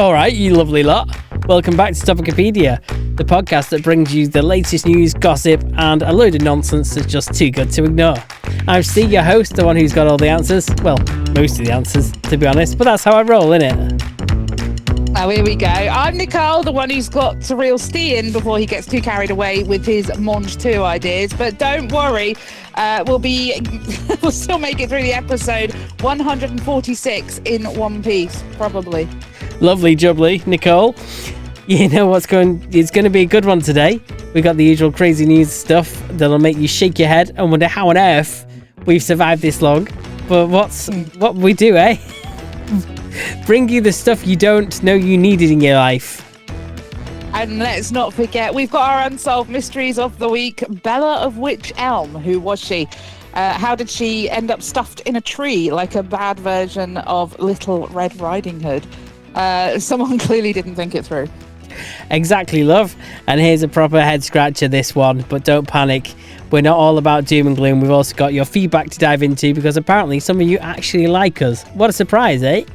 All right, you lovely lot. Welcome back to Topicopedia, the podcast that brings you the latest news, gossip, and a load of nonsense that's just too good to ignore. I'm Ste, your host, the one who's got all the answers. Well, most of the answers, to be honest, but that's how I roll, innit? Oh, here we go. I'm Nicole, the one who's got to reel Ste in before he gets too carried away with his Monge 2 ideas. But don't worry, we'll still make it through the episode 146 in one piece, probably. Lovely jubbly, Nicole. You know it's going to be a good one today. We got the usual crazy news stuff that'll make you shake your head and wonder how on earth we've survived this long. But what we do, eh? Bring you the stuff you don't know you needed in your life. And let's not forget, we've got our Unsolved Mysteries of the week. Bella of Wych Elm, who was she? How did she end up stuffed in a tree like a bad version of Little Red Riding Hood? Someone clearly didn't think it through. Exactly, love. And here's a proper head scratcher, this one, but don't panic. We're not all about doom and gloom. We've also got your feedback to dive into because apparently some of you actually like us. What a surprise, eh?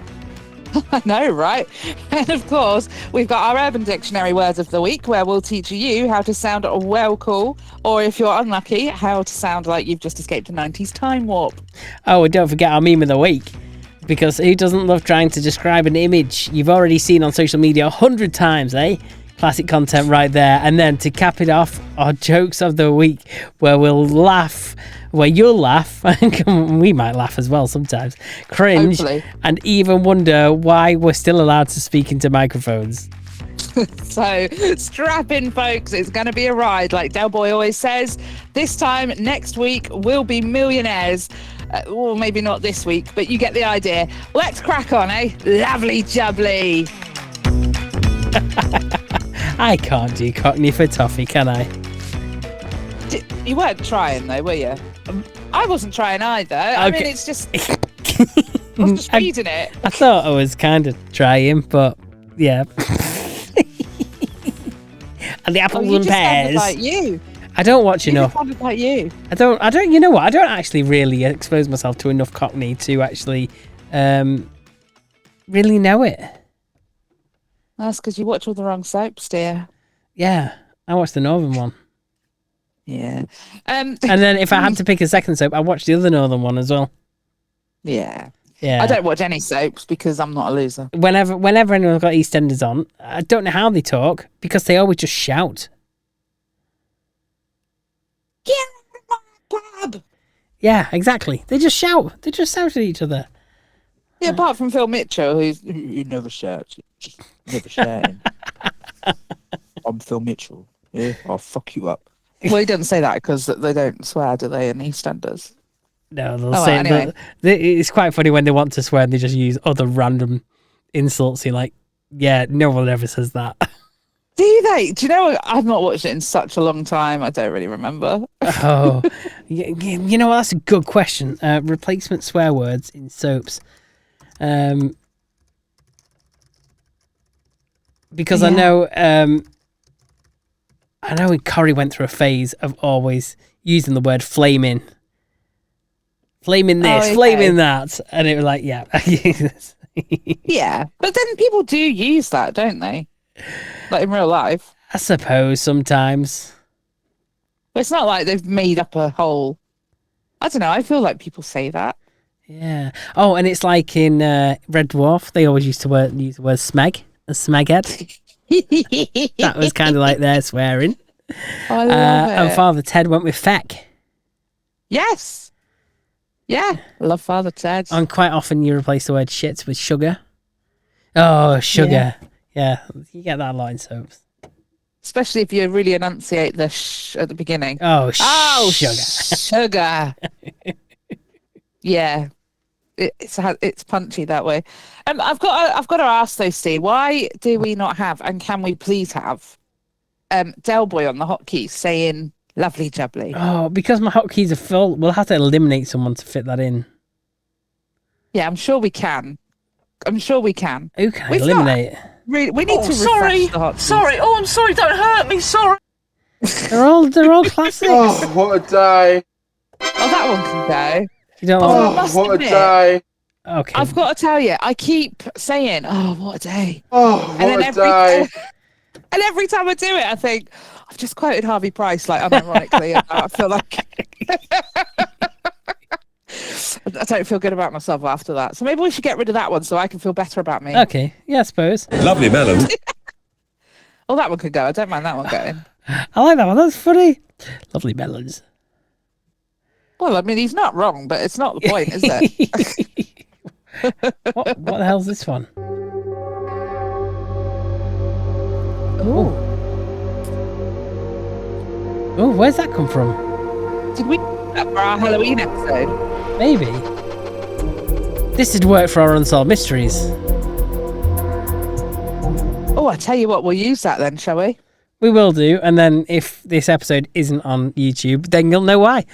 I know, right? And of course, we've got our Urban Dictionary words of the week, where we'll teach you how to sound well cool, or if you're unlucky, how to sound like you've just escaped a 90s time warp. Oh, and don't forget our meme of the week, because who doesn't love trying to describe an image you've already seen on social media 100 times, eh? Classic content right there. And then to cap it off, our jokes of the week, where you'll laugh, and we might laugh as well sometimes, cringe, hopefully, and even wonder why we're still allowed to speak into microphones. So strap in, folks. It's going to be a ride, like Del Boy always says. This time next week, we'll be millionaires. Or maybe not this week, but you get the idea. Let's crack on, eh? Lovely jubbly. I can't do Cockney for toffee, can I? You weren't trying, though, were you? I wasn't trying either. Okay. I mean, it's just... I was just reading it. I thought I was kind of trying, but yeah. And the apples and pears. Like you. I don't watch enough. Sounded like you. I don't. You know what? I don't actually really expose myself to enough Cockney to actually really know it. That's because you watch all the wrong soaps, dear. Yeah, I watched the Northern one. Yeah. And then if I had to pick a second soap, I watched the other Northern one as well. Yeah. Yeah. I don't watch any soaps because I'm not a loser. Whenever anyone's got EastEnders on, I don't know how they talk because they always just shout. Get in my cab! Yeah, exactly. They just shout. They just shout at each other. Yeah, apart from Phil Mitchell, who never shouts. Just never shouting. I'm Phil Mitchell. Yeah, I'll fuck you up. Well, he doesn't say that because they don't swear, do they, in EastEnders? No, they'll say anyway. It's quite funny when they want to swear and they just use other random insults. You're like, yeah, no one ever says that. Do they? Do you know, I've not watched it in such a long time. I don't really remember. Oh, you know what? That's a good question. Replacement swear words in soaps. Because yeah. I know when Corrie went through a phase of always using the word flaming. Flaming this, flaming that. And it was like, yeah. Yeah. But then people do use that, don't they? Like in real life. I suppose sometimes. But it's not like they've made up a whole... I don't know. I feel like people say that. Yeah. Oh, and it's like in Red Dwarf, they always used to use the word smeg, a smeghead. That was kind of like their swearing. I love it. And Father Ted went with feck. Yes. Yeah. I love Father Ted. And quite often you replace the word shit with sugar. Oh, sugar. Yeah, you get that a lot in soaps. Especially if you really enunciate the sh at the beginning. Oh, sugar. Sugar. Yeah. It's punchy that way. I've got to ask though, Steve, why do we not have, and can we please have, Del Boy on the hotkeys saying lovely jubbly? Oh, because my hotkeys are full. We'll have to eliminate someone to fit that in. Yeah, I'm sure we can. Who can eliminate? We need to refresh the hotkeys. Sorry. Oh, I'm sorry. Don't hurt me. Sorry. They're all classics. Oh, what a day. Oh, that one can go. You don't what a day. Okay. I've got to tell you, I keep saying, "Oh, what a day!" Oh, what a day! And every time I do it, I think I've just quoted Harvey Price, like unironically. I feel like I don't feel good about myself after that. So maybe we should get rid of that one so I can feel better about me. Okay. Yeah, I suppose. Lovely melon. Well, that one could go. I don't mind that one going. I like that one. That's funny. Lovely melons. Well, I mean, he's not wrong, but it's not the point, is it? What the hell's this one? Oh, Oh, where's that come from? did we do that for our Halloween episode? Maybe. This would work for our Unsolved Mysteries. Oh, I tell you what, we'll use that then, shall we? We will do, and then if this episode isn't on YouTube, then you'll know why.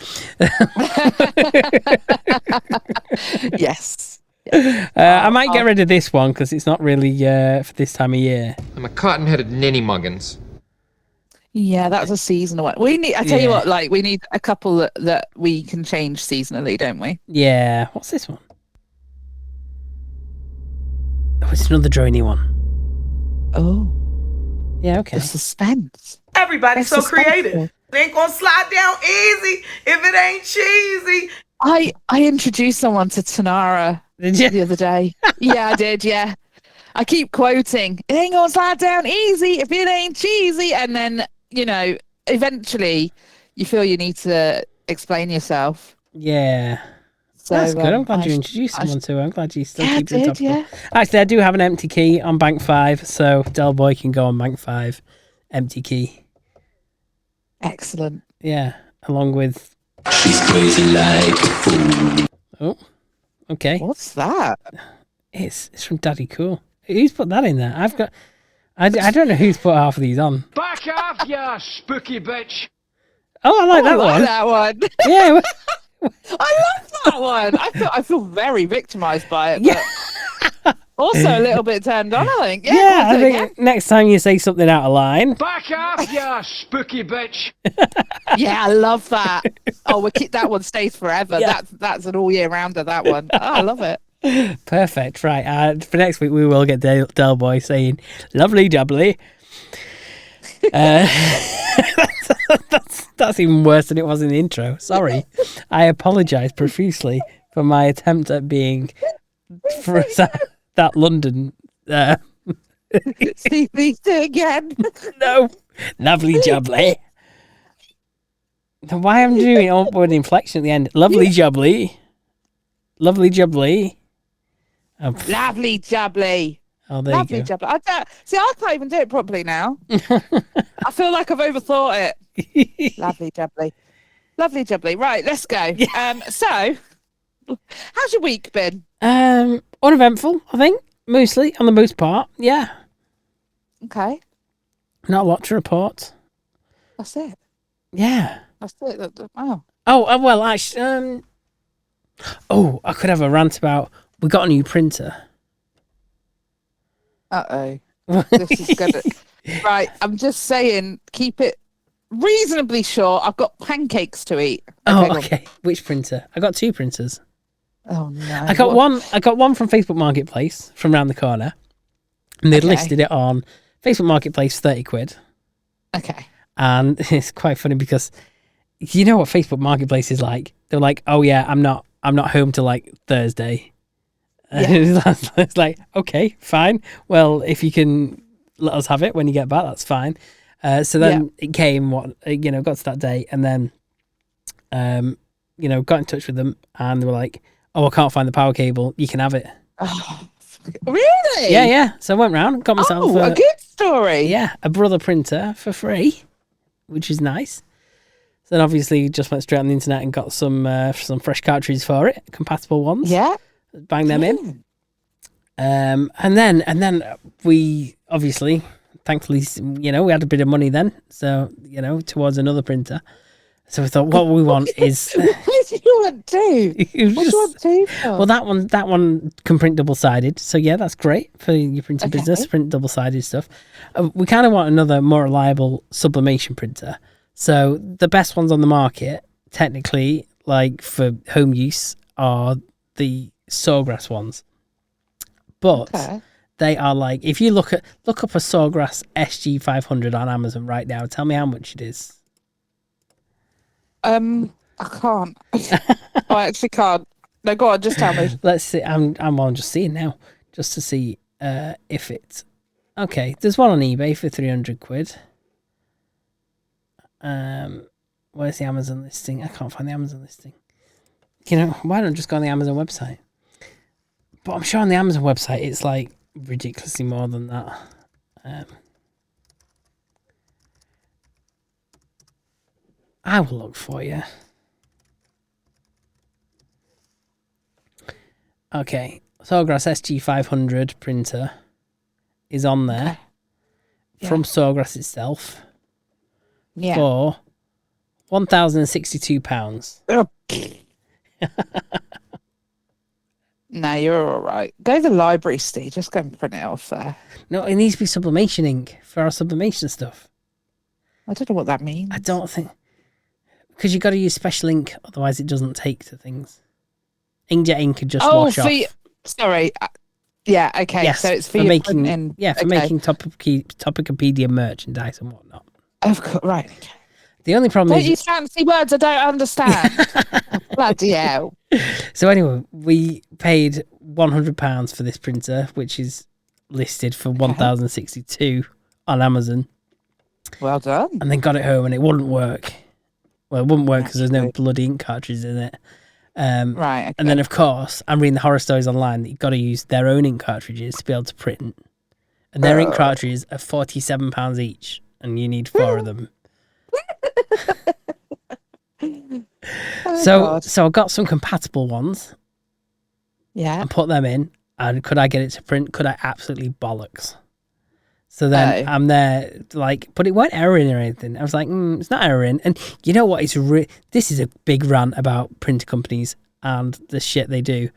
Yes. I might get rid of this one because it's not really for this time of year. I'm a cotton-headed ninny muggins. Yeah, that's a seasonal one. We need. I tell you Yeah. what, like we need a couple that we can change seasonally, don't we? Yeah. What's this one? Oh, it's another drony one. Oh, Yeah, okay. the suspense. Everybody's so It's creative. suspenseful. It ain't gonna slide down easy if it ain't cheesy. I introduced someone to Tanara Did you? the other day. Yeah, I did. Yeah, I keep quoting, "It ain't gonna slide down easy if it ain't cheesy," and then eventually, you feel you need to explain yourself. Yeah. So That's good. I'm glad I you sh- introduced I someone to her. I'm glad you still Yeah, I keep it did. topical. Yeah. Actually, I do have an empty key on Bank 5, so Del Boy can go on Bank 5. Empty key. Excellent. Yeah. Along with... She's crazy like a fool. Oh, okay. What's that? It's from Daddy Cool. Who's put that in there? I don't know who's put half of these on. Back off, you spooky bitch! Oh, I like that I like one. that one. Yeah. I love that one. I feel very victimised by it, Yeah. but also a little bit turned on, I think. Yeah, Yeah, go I on, think next time you say something out of line. Back off, you spooky bitch! yeah, I love that. Oh, that one stays forever. Yeah. That's an all year rounder, that one. Oh, I love it. Perfect. Right. For next week, we will get Del Boy saying, lovely jubbly. That's even worse than it was in the intro. Sorry. I apologise profusely for my attempt at being for that London. See me do it again. No. Lovely jubbly. Why am I doing upward inflection at the end? Lovely jubbly. Lovely jubbly. Oh, Lovely jubbly. oh, there Lovely you go. jubbly. I can't even do it properly now. I feel like I've overthought it. Lovely jubbly. Lovely jubbly. Right, let's go. So, how's your week been? Uneventful, I think. Mostly, on the most part. Yeah. Okay, Not a lot to report. that's it. Yeah. That's it. Wow. Oh, well, actually, I could have a rant about, we got a new printer. Uh-oh. This is gonna... Right, I'm just saying, keep it reasonably short. I've got pancakes to eat. Oh, go on. okay. Which printer? I got two printers. Oh, no. I got one from Facebook Marketplace from round the corner. And they'd Okay. listed it on Facebook Marketplace, 30 quid. Okay. And it's quite funny because you know what Facebook Marketplace is like? They're like, oh yeah, I'm not home till like Thursday. Yeah. It's like, okay, fine. Well, if you can let us have it when you get back, that's fine. So then it came, got to that day, and then, got in touch with them, and they were like, oh, I can't find the power cable. You can have it. Oh, really? Yeah. So I went round, got myself a good story. a brother printer for free, which is nice. So then obviously just went straight on the internet and got some fresh cartridges for it, compatible ones. Yeah. Bang them in. And then we obviously, thankfully, we had a bit of money then, so towards another printer. So we thought, what we want is. What do you want to do? What do you want to do? Well, that one can print double sided. So yeah, that's great for your printing Okay. business. Print double sided stuff. We kind of want another more reliable sublimation printer. So the best ones on the market, technically, like for home use, are the Sawgrass ones. But they are like, if you look up a Sawgrass SG500 on Amazon right now, tell me how much it is. I can't. I actually can't. No, go on, just tell me. Let's see. I'm on just seeing now, just to see if it's okay. There's one on eBay for 300 quid. Where's the Amazon listing? I can't find the Amazon listing. You know, why don't I just go on the Amazon website? But I'm sure on the Amazon website it's like ridiculously more than that. I will look for you. Okay, Sawgrass SG500 printer is on there from Sawgrass itself for £1,062. No, you're all right. Go to the library, Steve. Just go and print it off there. No, it needs to be sublimation ink for our sublimation stuff. I don't know what that means. I don't think... Because you've got to use special ink, otherwise it doesn't take to things. Inkjet ink could just wash off. Sorry. Yeah, okay. Yes, so it's for making printing. making Topicopedia merchandise and whatnot. Of course, right. Okay. The only problem is... Don't use fancy words I don't understand. Bloody hell. So anyway, we paid £100 for this printer, which is listed for £1,062 on Amazon. Well done. And then got it home and it wouldn't work. Well, it wouldn't work because there's no bloody ink cartridges in it. Right. Okay. And then, of course, I'm reading the horror stories online that you've got to use their own ink cartridges to be able to print. And their ink cartridges are £47 each, and you need 4 of them. So I got some compatible ones. Yeah. And put them in. And could I get it to print? Could I? Absolutely bollocks. So then I'm there, like, but it weren't erroring or anything. I was like, it's not erroring. And you know what? This is a big rant about printer companies and the shit they do.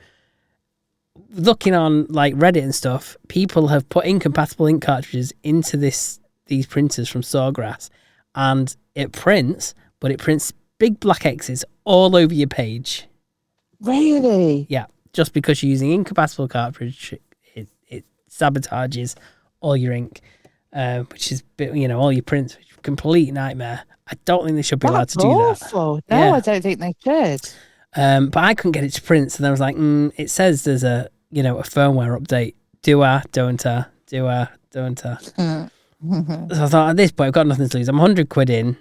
Looking on like Reddit and stuff, people have put incompatible ink cartridges into these printers from Sawgrass, and it prints, but it prints big black X's all over your page. Really? Yeah, just because you're using incompatible cartridge, it sabotages all your ink, which is, all your prints, which is a complete nightmare. I don't think they should be allowed to do awful. that. No, I don't think they should. But I couldn't get it to print, so then I was like, it says there's a firmware update. Do I? Don't I? Do I? Don't I? So I thought, at this point, I've got nothing to lose. I'm 100 quid in,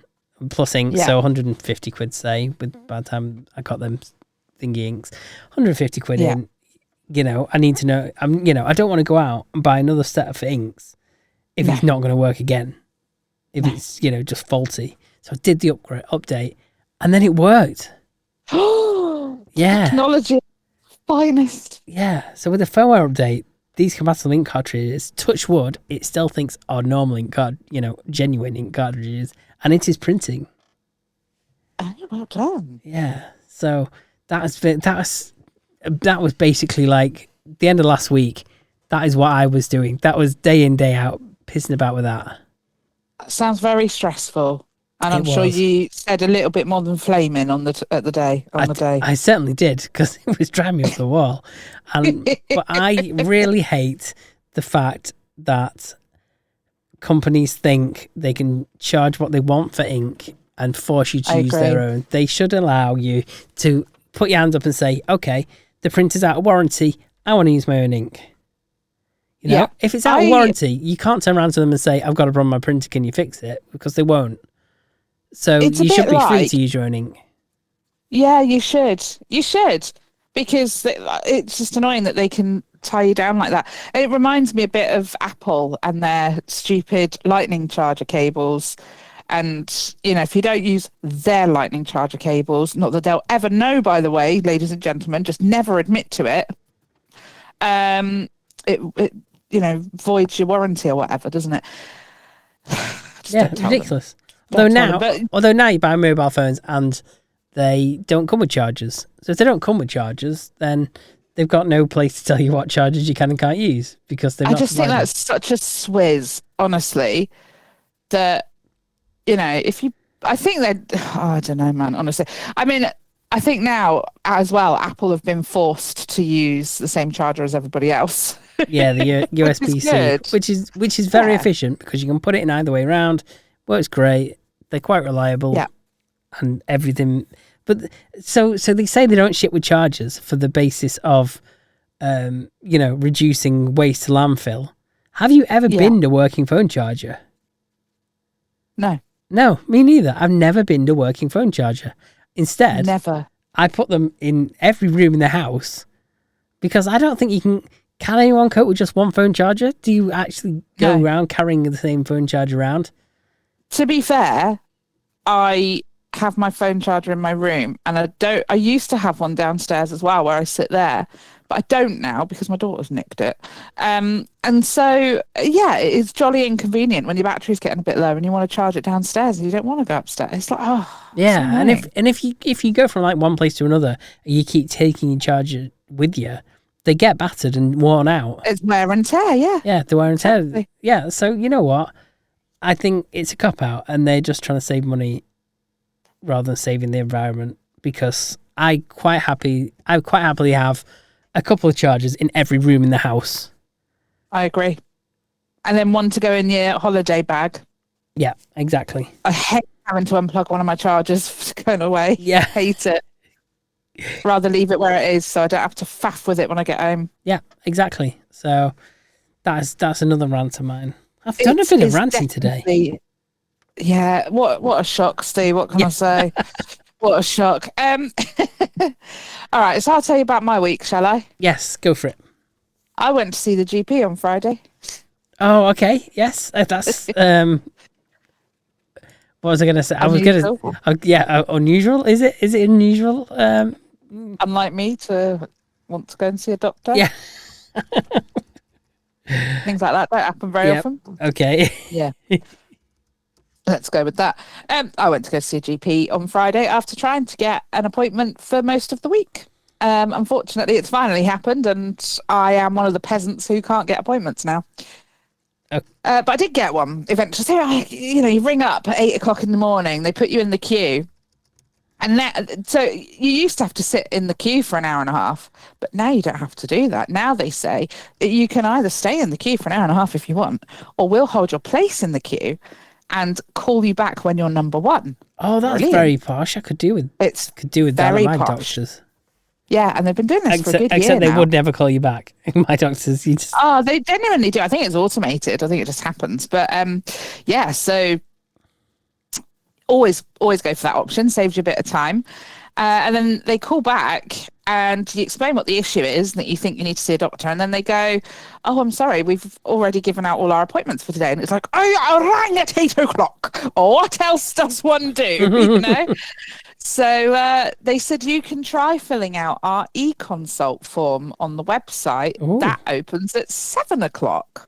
plus ink, so 150 quid, say, by the time I got them thingy inks. 150 quid in. I need to know. I don't want to go out and buy another set of inks if it's not going to work again. If it's just faulty. So I did the update, and then it worked. Yeah, technology finest. Yeah. So with the firmware update, these compatible ink cartridges, touch wood, it still thinks are normal ink genuine ink cartridges, and it is printing. Oh, well done. Yeah. So that was basically like the end of last week. That is what I was doing. That was day in, day out, pissing about with that. That sounds very stressful. And I'm sure you said a little bit more than flaming on the day. I certainly did, because it was driving me up the wall. But I really hate the fact that companies think they can charge what they want for ink and force you to use their own. They should allow you to put your hands up and say, okay, the printer's out of warranty, I want to use my own ink. If it's out of warranty, you can't turn around to them and say, I've got a problem with my printer, can you fix it? Because they won't. So you should be free to use your own ink. Yeah, you should. You should. Because it's just annoying that they can tie you down like that. It reminds me a bit of Apple and their stupid lightning charger cables. And, if you don't use their lightning charger cables, not that they'll ever know, by the way, ladies and gentlemen, just never admit to it. It voids your warranty or whatever, doesn't it? Yeah, ridiculous. Although now you buy mobile phones and they don't come with chargers. So if they don't come with chargers, then they've got no place to tell you what chargers you can and can't use because they've. I just think that's such a swizz, honestly. That I think that I don't know, man. Honestly, I mean, I think now as well, Apple have been forced to use the same charger as everybody else. Yeah, the USB-C, which is very efficient because you can put it in either way around. Works great. They're quite reliable. Yeah. And everything. But so they say they don't ship with chargers for the basis of, reducing waste to landfill. Have you ever binned a working phone charger? No. No, me neither. I've never binned a working phone charger. Instead, never. I put them in every room in the house because I don't think you can. Can anyone cope with just one phone charger? Do you actually go around carrying the same phone charger around? To be fair, I have my phone charger in my room, and I used to have one downstairs as well where I sit there, but I don't now because my daughter's nicked it. And so, it's jolly inconvenient when your battery's getting a bit low and you want to charge it downstairs and you don't want to go upstairs. It's like, yeah. And if you go from like one place to another and you keep taking your charger with you, they get battered and worn out. It's wear and tear, yeah. Yeah, the wear and tear. Exactly. Yeah, so you know what? I think it's a cop-out and they're just trying to save money rather than saving the environment, because I quite happily have a couple of chargers in every room in the house. I agree. And then one to go in your holiday bag. Yeah, exactly. I hate having to unplug one of my chargers going away. Yeah. Hate it. Rather leave it where it is so I don't have to faff with it when I get home. Yeah, exactly. So that's another rant of mine. I've done a bit of ranting today. Yeah, what a shock, Steve. What can I say? What a shock. All right, so I'll tell you about my week, shall I? Yes, go for it. I went to see the GP on Friday. Oh, okay. Yes, that's what was I going to say? Unusual. Unusual. Is it unusual? Unlike me to want to go and see a doctor. Yeah. Things like that don't happen very often. Okay. Yeah. Let's go with that. I went to go see a GP on Friday after trying to get an appointment for most of the week. Unfortunately, it's finally happened, and I am one of the peasants who can't get appointments now. Okay. But I did get one eventually. So, you ring up at 8:00 in the morning, they put you in the queue. And so you used to have to sit in the queue for an hour and a half, but now you don't have to do that. Now they say you can either stay in the queue for an hour and a half if you want, or we'll hold your place in the queue and call you back when you're number one. Oh, that's Brilliant. very posh. I could do with that very at my posh. doctors. Yeah, and they've been doing this for a good year Except they now. would never call you back. My doctors, you just... Oh, they genuinely do. I think it's automated. I think it just happens. But so always go for that option. Saves you a bit of time. And then they call back and you explain what the issue is, that you think you need to see a doctor. And then they go, oh, I'm sorry, we've already given out all our appointments for today. And it's like, oh, I rang at 8:00. What else does one do? You know? So they said you can try filling out our e-consult form on the website. Ooh. That opens at 7:00.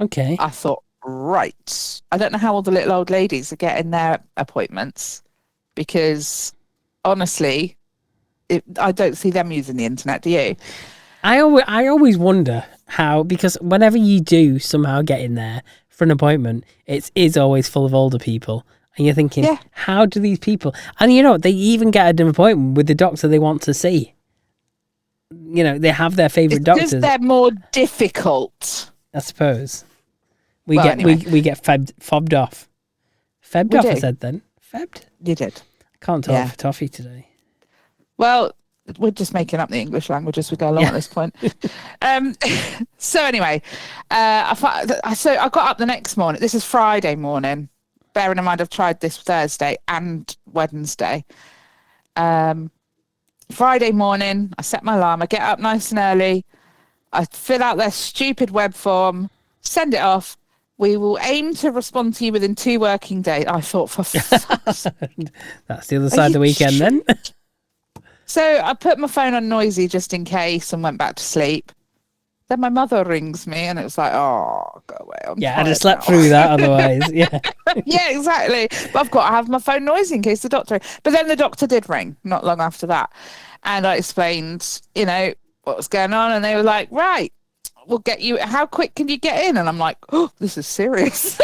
Okay. I thought, right. I don't know how all the little old ladies are getting their appointments, because honestly, I don't see them using the internet. Do you? I always wonder how, because whenever you do somehow get in there for an appointment, it is always full of older people. And you're thinking, how do these people... And they even get an appointment with the doctor they want to see. They have their favourite doctors. Because they're more difficult. I suppose. We get fobbed off. Febbed off, I said then. Febbed? You did. Can't talk for toffee today. Well, we're just making up the English language as we go along at this point. So anyway, I got up the next morning. This is Friday morning. Bearing in mind, I've tried this Thursday and Wednesday. Friday morning, I set my alarm. I get up nice and early. I fill out their stupid web form, send it off. We will aim to respond to you within 2 working days. I thought, for fuck's sake. That's the other side of the weekend then. So I put my phone on noisy just in case and went back to sleep. Then my mother rings me and it was like, oh, go away. I'd have slept through that otherwise. Yeah. Yeah, exactly. But I've got to have my phone noisy in case the doctor... But then the doctor did ring not long after that. And I explained, what was going on. And they were like, right, we'll get you... How quick can you get in? And I'm like, oh, this is serious.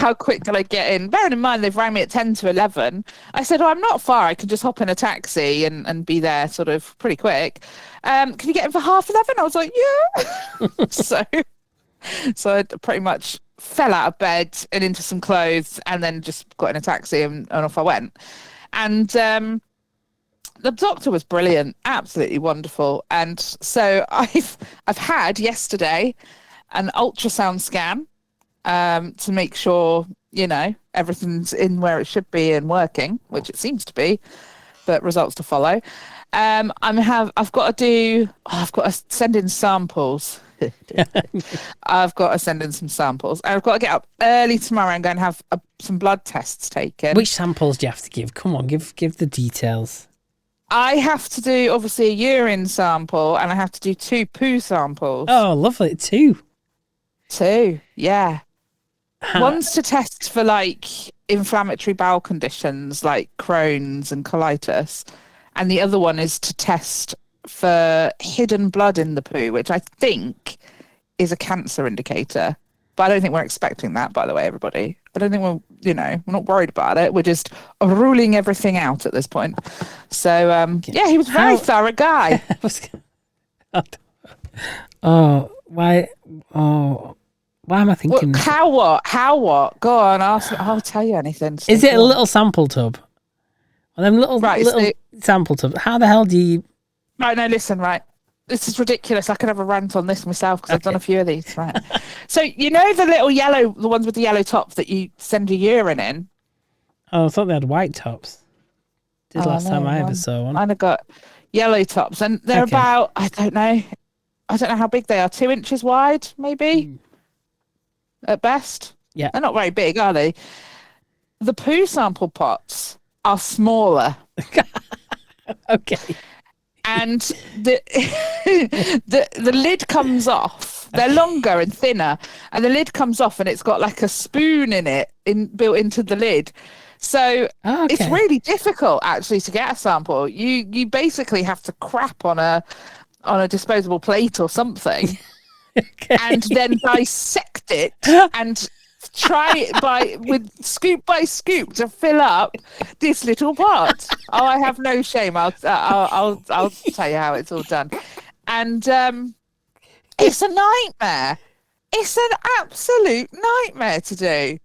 how quick can I get in? Bearing in mind, they've rang me at 10 to 11. I said, I'm not far. I can just hop in a taxi and be there sort of pretty quick. Can you get in for 11:30? I was like, yeah. So I pretty much fell out of bed and into some clothes and then just got in a taxi and off I went. And the doctor was brilliant, absolutely wonderful. And so I've had yesterday an ultrasound scan to make sure, everything's in where it should be and working, which it seems to be, but results to follow. I've got to send in samples. I've got to send in some samples. I've got to get up early tomorrow and go and have some blood tests taken. Which samples do you have to give? Come on, give the details. I have to do, obviously, a urine sample, and I have to do 2 poo samples. Oh, lovely. 2, yeah. One's to test for, inflammatory bowel conditions, like Crohn's and colitis. And the other one is to test for hidden blood in the poo, which I think is a cancer indicator. But I don't think we're expecting that, by the way, everybody. I don't think we're not worried about it. We're just ruling everything out at this point. So, he was a very thorough guy. Why am I thinking? How what? Go on, I'll tell you anything. Is it a little sample tub? Or them little sample tubs? How the hell do you... Right, no, listen, right. This is ridiculous. I could have a rant on this myself because I've done a few of these, right? So, the the ones with the yellow top that you send your urine in? Oh, I thought they had white tops. Last time I ever saw one. I've got yellow tops, and they're about, I don't know how big they are, 2 inches wide, maybe, at best. Yeah. They're not very big, are they? The poo sample pots are smaller. Okay. And the lid comes off. They're longer and thinner, and the lid comes off, and it's got like a spoon in it built into the lid. So it's really difficult actually to get a sample. You basically have to crap on a disposable plate or something, and then dissect it and try it with scoop by scoop to fill up this little pot. Oh, I have no shame. I'll tell you how it's all done. And it's a nightmare. It's an absolute nightmare to do.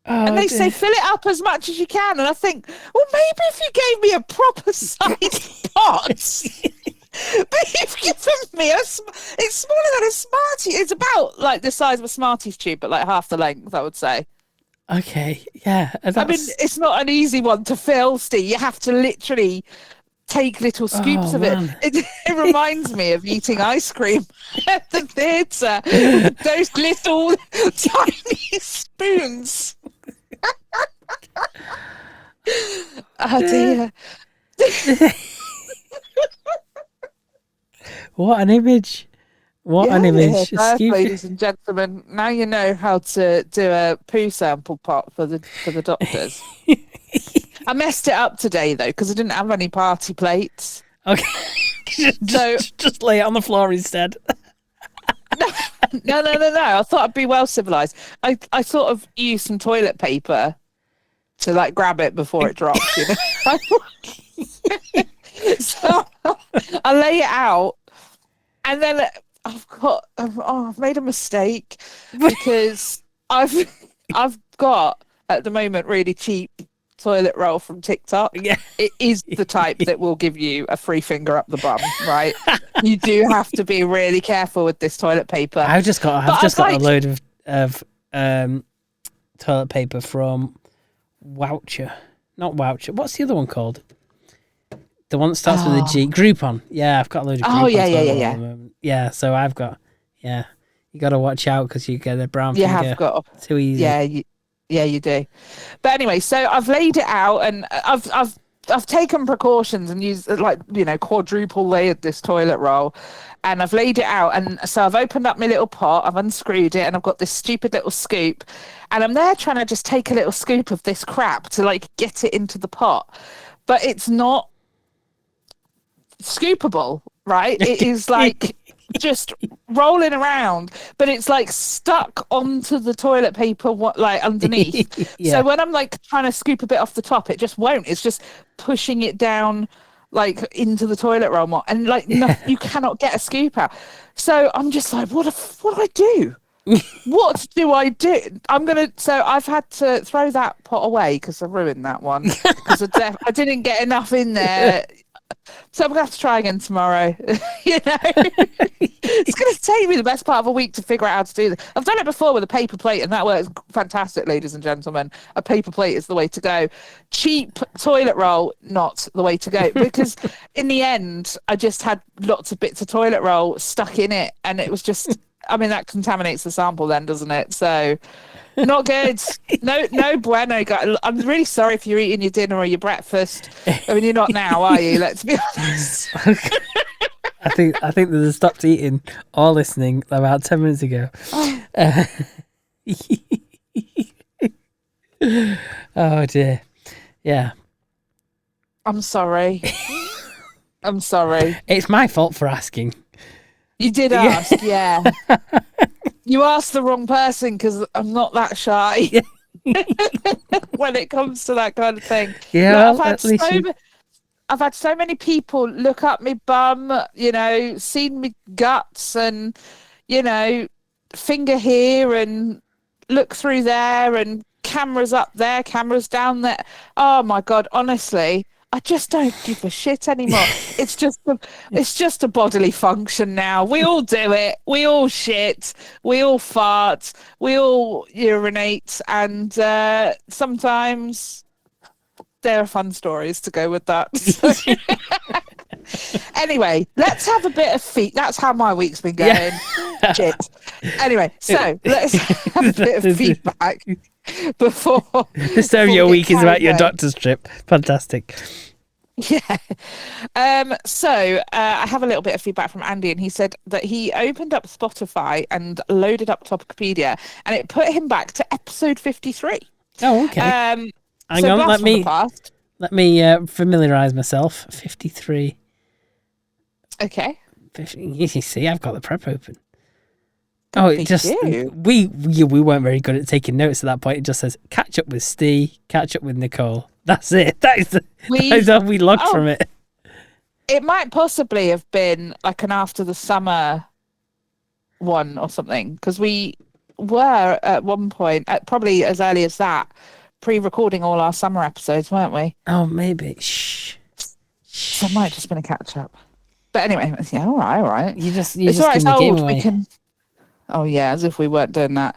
Oh, and they say fill it up as much as you can, and I think, well, maybe if you gave me a proper sized pot. But you've given me it's smaller than a Smartie. It's about like the size of a Smarties tube, but like half the length, I would say. Okay, yeah. I mean, it's not an easy one to fill, Steve. You have to literally take little scoops of it. It reminds me of eating ice cream at the theatre. Those little tiny spoons. Oh dear. What an image. What an image. Ladies and gentlemen, now you know how to do a poo sample pot for the doctors. I messed it up today though because I didn't have any party plates. Okay. just lay it on the floor instead. No. I thought I'd be well civilized. I sort of used some toilet paper to like grab it before it drops, you know. So I lay it out, and then I've made a mistake because I've got at the moment really cheap toilet roll from TikTok. Yeah, it is the type that will give you a free finger up the bum, right? You do have to be really careful with this toilet paper. I've just got a load of toilet paper from Woucher. Not Woucher. What's the other one called? The one that starts with a G. Groupon. Yeah, I've got a load of Groupon. Oh, yeah. Yeah, so I've got... Yeah. You got to watch out because you get a brown finger. You have got. Too easy. Yeah, you do. But anyway, so I've laid it out and I've taken precautions and used quadruple layered this toilet roll, and I've laid it out, and so I've opened up my little pot, I've unscrewed it, and I've got this stupid little scoop, and I'm there trying to just take a little scoop of this crap to like get it into the pot, but it's not scoopable, right? It is like just rolling around, but it's like stuck onto the toilet paper, like underneath. Yeah. So when I'm like trying to scoop a bit off the top, it just won't. It's just pushing it down like into the toilet roll more, and like you cannot get a scoop out. So I'm just like, what do I do? What do I do? So I've had to throw that pot away because I ruined that one because I didn't get enough in there. So I'm gonna have to try again tomorrow. It's gonna take me the best part of a week to figure out how to do this. I've done it before with a paper plate, and that works fantastic, ladies and gentlemen. A paper plate is the way to go. Cheap toilet roll, not the way to go, because in the end, I just had lots of bits of toilet roll stuck in it, and it was just. I mean, that contaminates the sample then, doesn't it? So, not good. No bueno. I'm really sorry if you're eating your dinner or your breakfast. I mean, you're not now, are you? Let's be honest. I think they stopped eating or listening about 10 minutes ago. Oh dear. Yeah. I'm sorry. I'm sorry. It's my fault for asking. You did ask, yeah. You asked the wrong person because I'm not that shy when it comes to that kind of thing. Yeah, I've had so many people look up my bum, seen me guts and, finger here and look through there and cameras up there, cameras down there. Oh my God, honestly. I just don't give a shit anymore. It's just a bodily function now. We all do it. We all shit. We all fart. We all urinate. And sometimes there are fun stories to go with that. Anyway, let's have a bit of feet. That's how my week's been going. Yeah. Shit. Anyway, so let's have a bit of feedback. Before your week is about your doctor's trip. Fantastic. Yeah. So I have a little bit of feedback from Andy, and he said that he opened up Spotify and loaded up Topicopedia, and it put him back to episode 53. Oh, okay. Hang on, let me familiarise myself. 53. Okay. 50, you see, I've got the prep open. Oh, it just we weren't very good at taking notes at that point. It just says catch up with Ste, catch up with Nicole. That's it. That is all we logged from it. It might possibly have been like an after the summer one or something, because we were at one point, probably as early as that, pre-recording all our summer episodes, weren't we? Oh, maybe. Shh. So it might have just been a catch up. But anyway, yeah, all right. You just it's all right. It's old. We can. Oh yeah, as if we weren't doing that.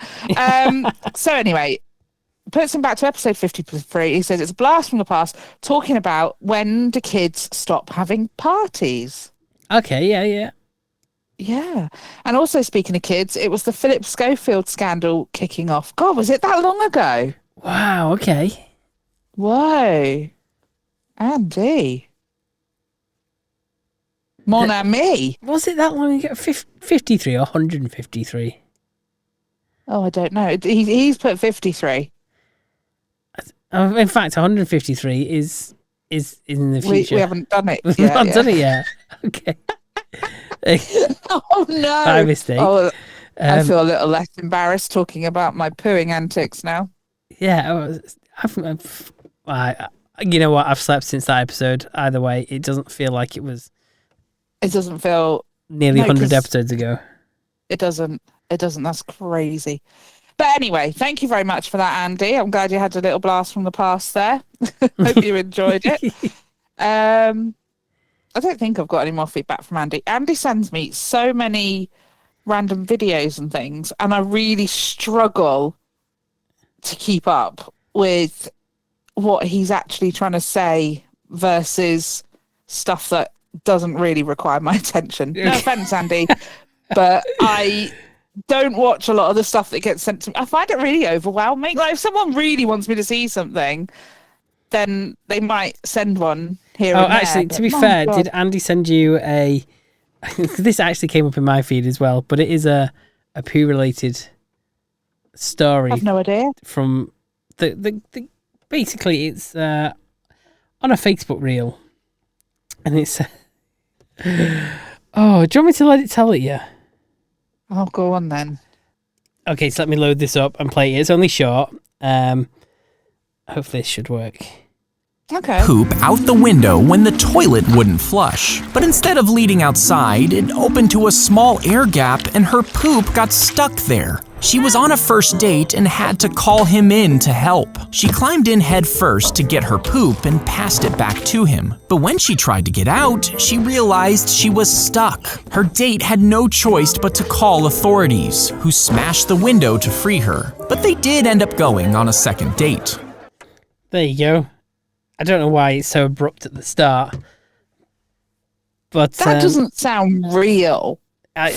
So anyway, puts him back to episode 53. He says it's a blast from the past, talking about when do kids stop having parties. Okay, yeah. Yeah. And also, speaking of kids, it was the Philip Schofield scandal kicking off. God, was it that long ago? Wow, okay. Whoa. Andy. Mon ami. Was it that long ago? 53 or 153? Oh, I don't know. He's put 53. In fact, 153 is in the future. We haven't done it yet. We've not done it yet. Okay. Oh, no. My mistake. Oh, I feel a little less embarrassed talking about my pooing antics now. Yeah. You know what? I've slept since that episode. Either way, it doesn't feel like it was... It doesn't feel... Nearly 100 episodes ago. It doesn't. That's crazy. But anyway, thank you very much for that, Andy. I'm glad you had a little blast from the past there. Hope you enjoyed it. I don't think I've got any more feedback from Andy. Andy sends me so many random videos and things, and I really struggle to keep up with what he's actually trying to say versus stuff that doesn't really require my attention. No offense, Andy, but I don't watch a lot of the stuff that gets sent to me. I find it really overwhelming. Like, if someone really wants me to see something, then they might send one here and there. Actually, to be fair, God. Did Andy send you a... This actually came up in my feed as well, but it is a poo-related story. I've no idea. From the basically, it's on a Facebook reel, and it's Oh, do you want me to let it tell it you? Oh, go on then. Okay, so let me load this up and play it. It's only short. Hopefully this should work. Okay. Poop out the window when the toilet wouldn't flush. But instead of leading outside, it opened to a small air gap and her poop got stuck there. She was on a first date and had to call him in to help. She climbed in head first to get her poop and passed it back to him. But when she tried to get out, she realized she was stuck. Her date had no choice but to call authorities, who smashed the window to free her. But they did end up going on a second date. There you go. I don't know why it's so abrupt at the start. But That doesn't sound real. And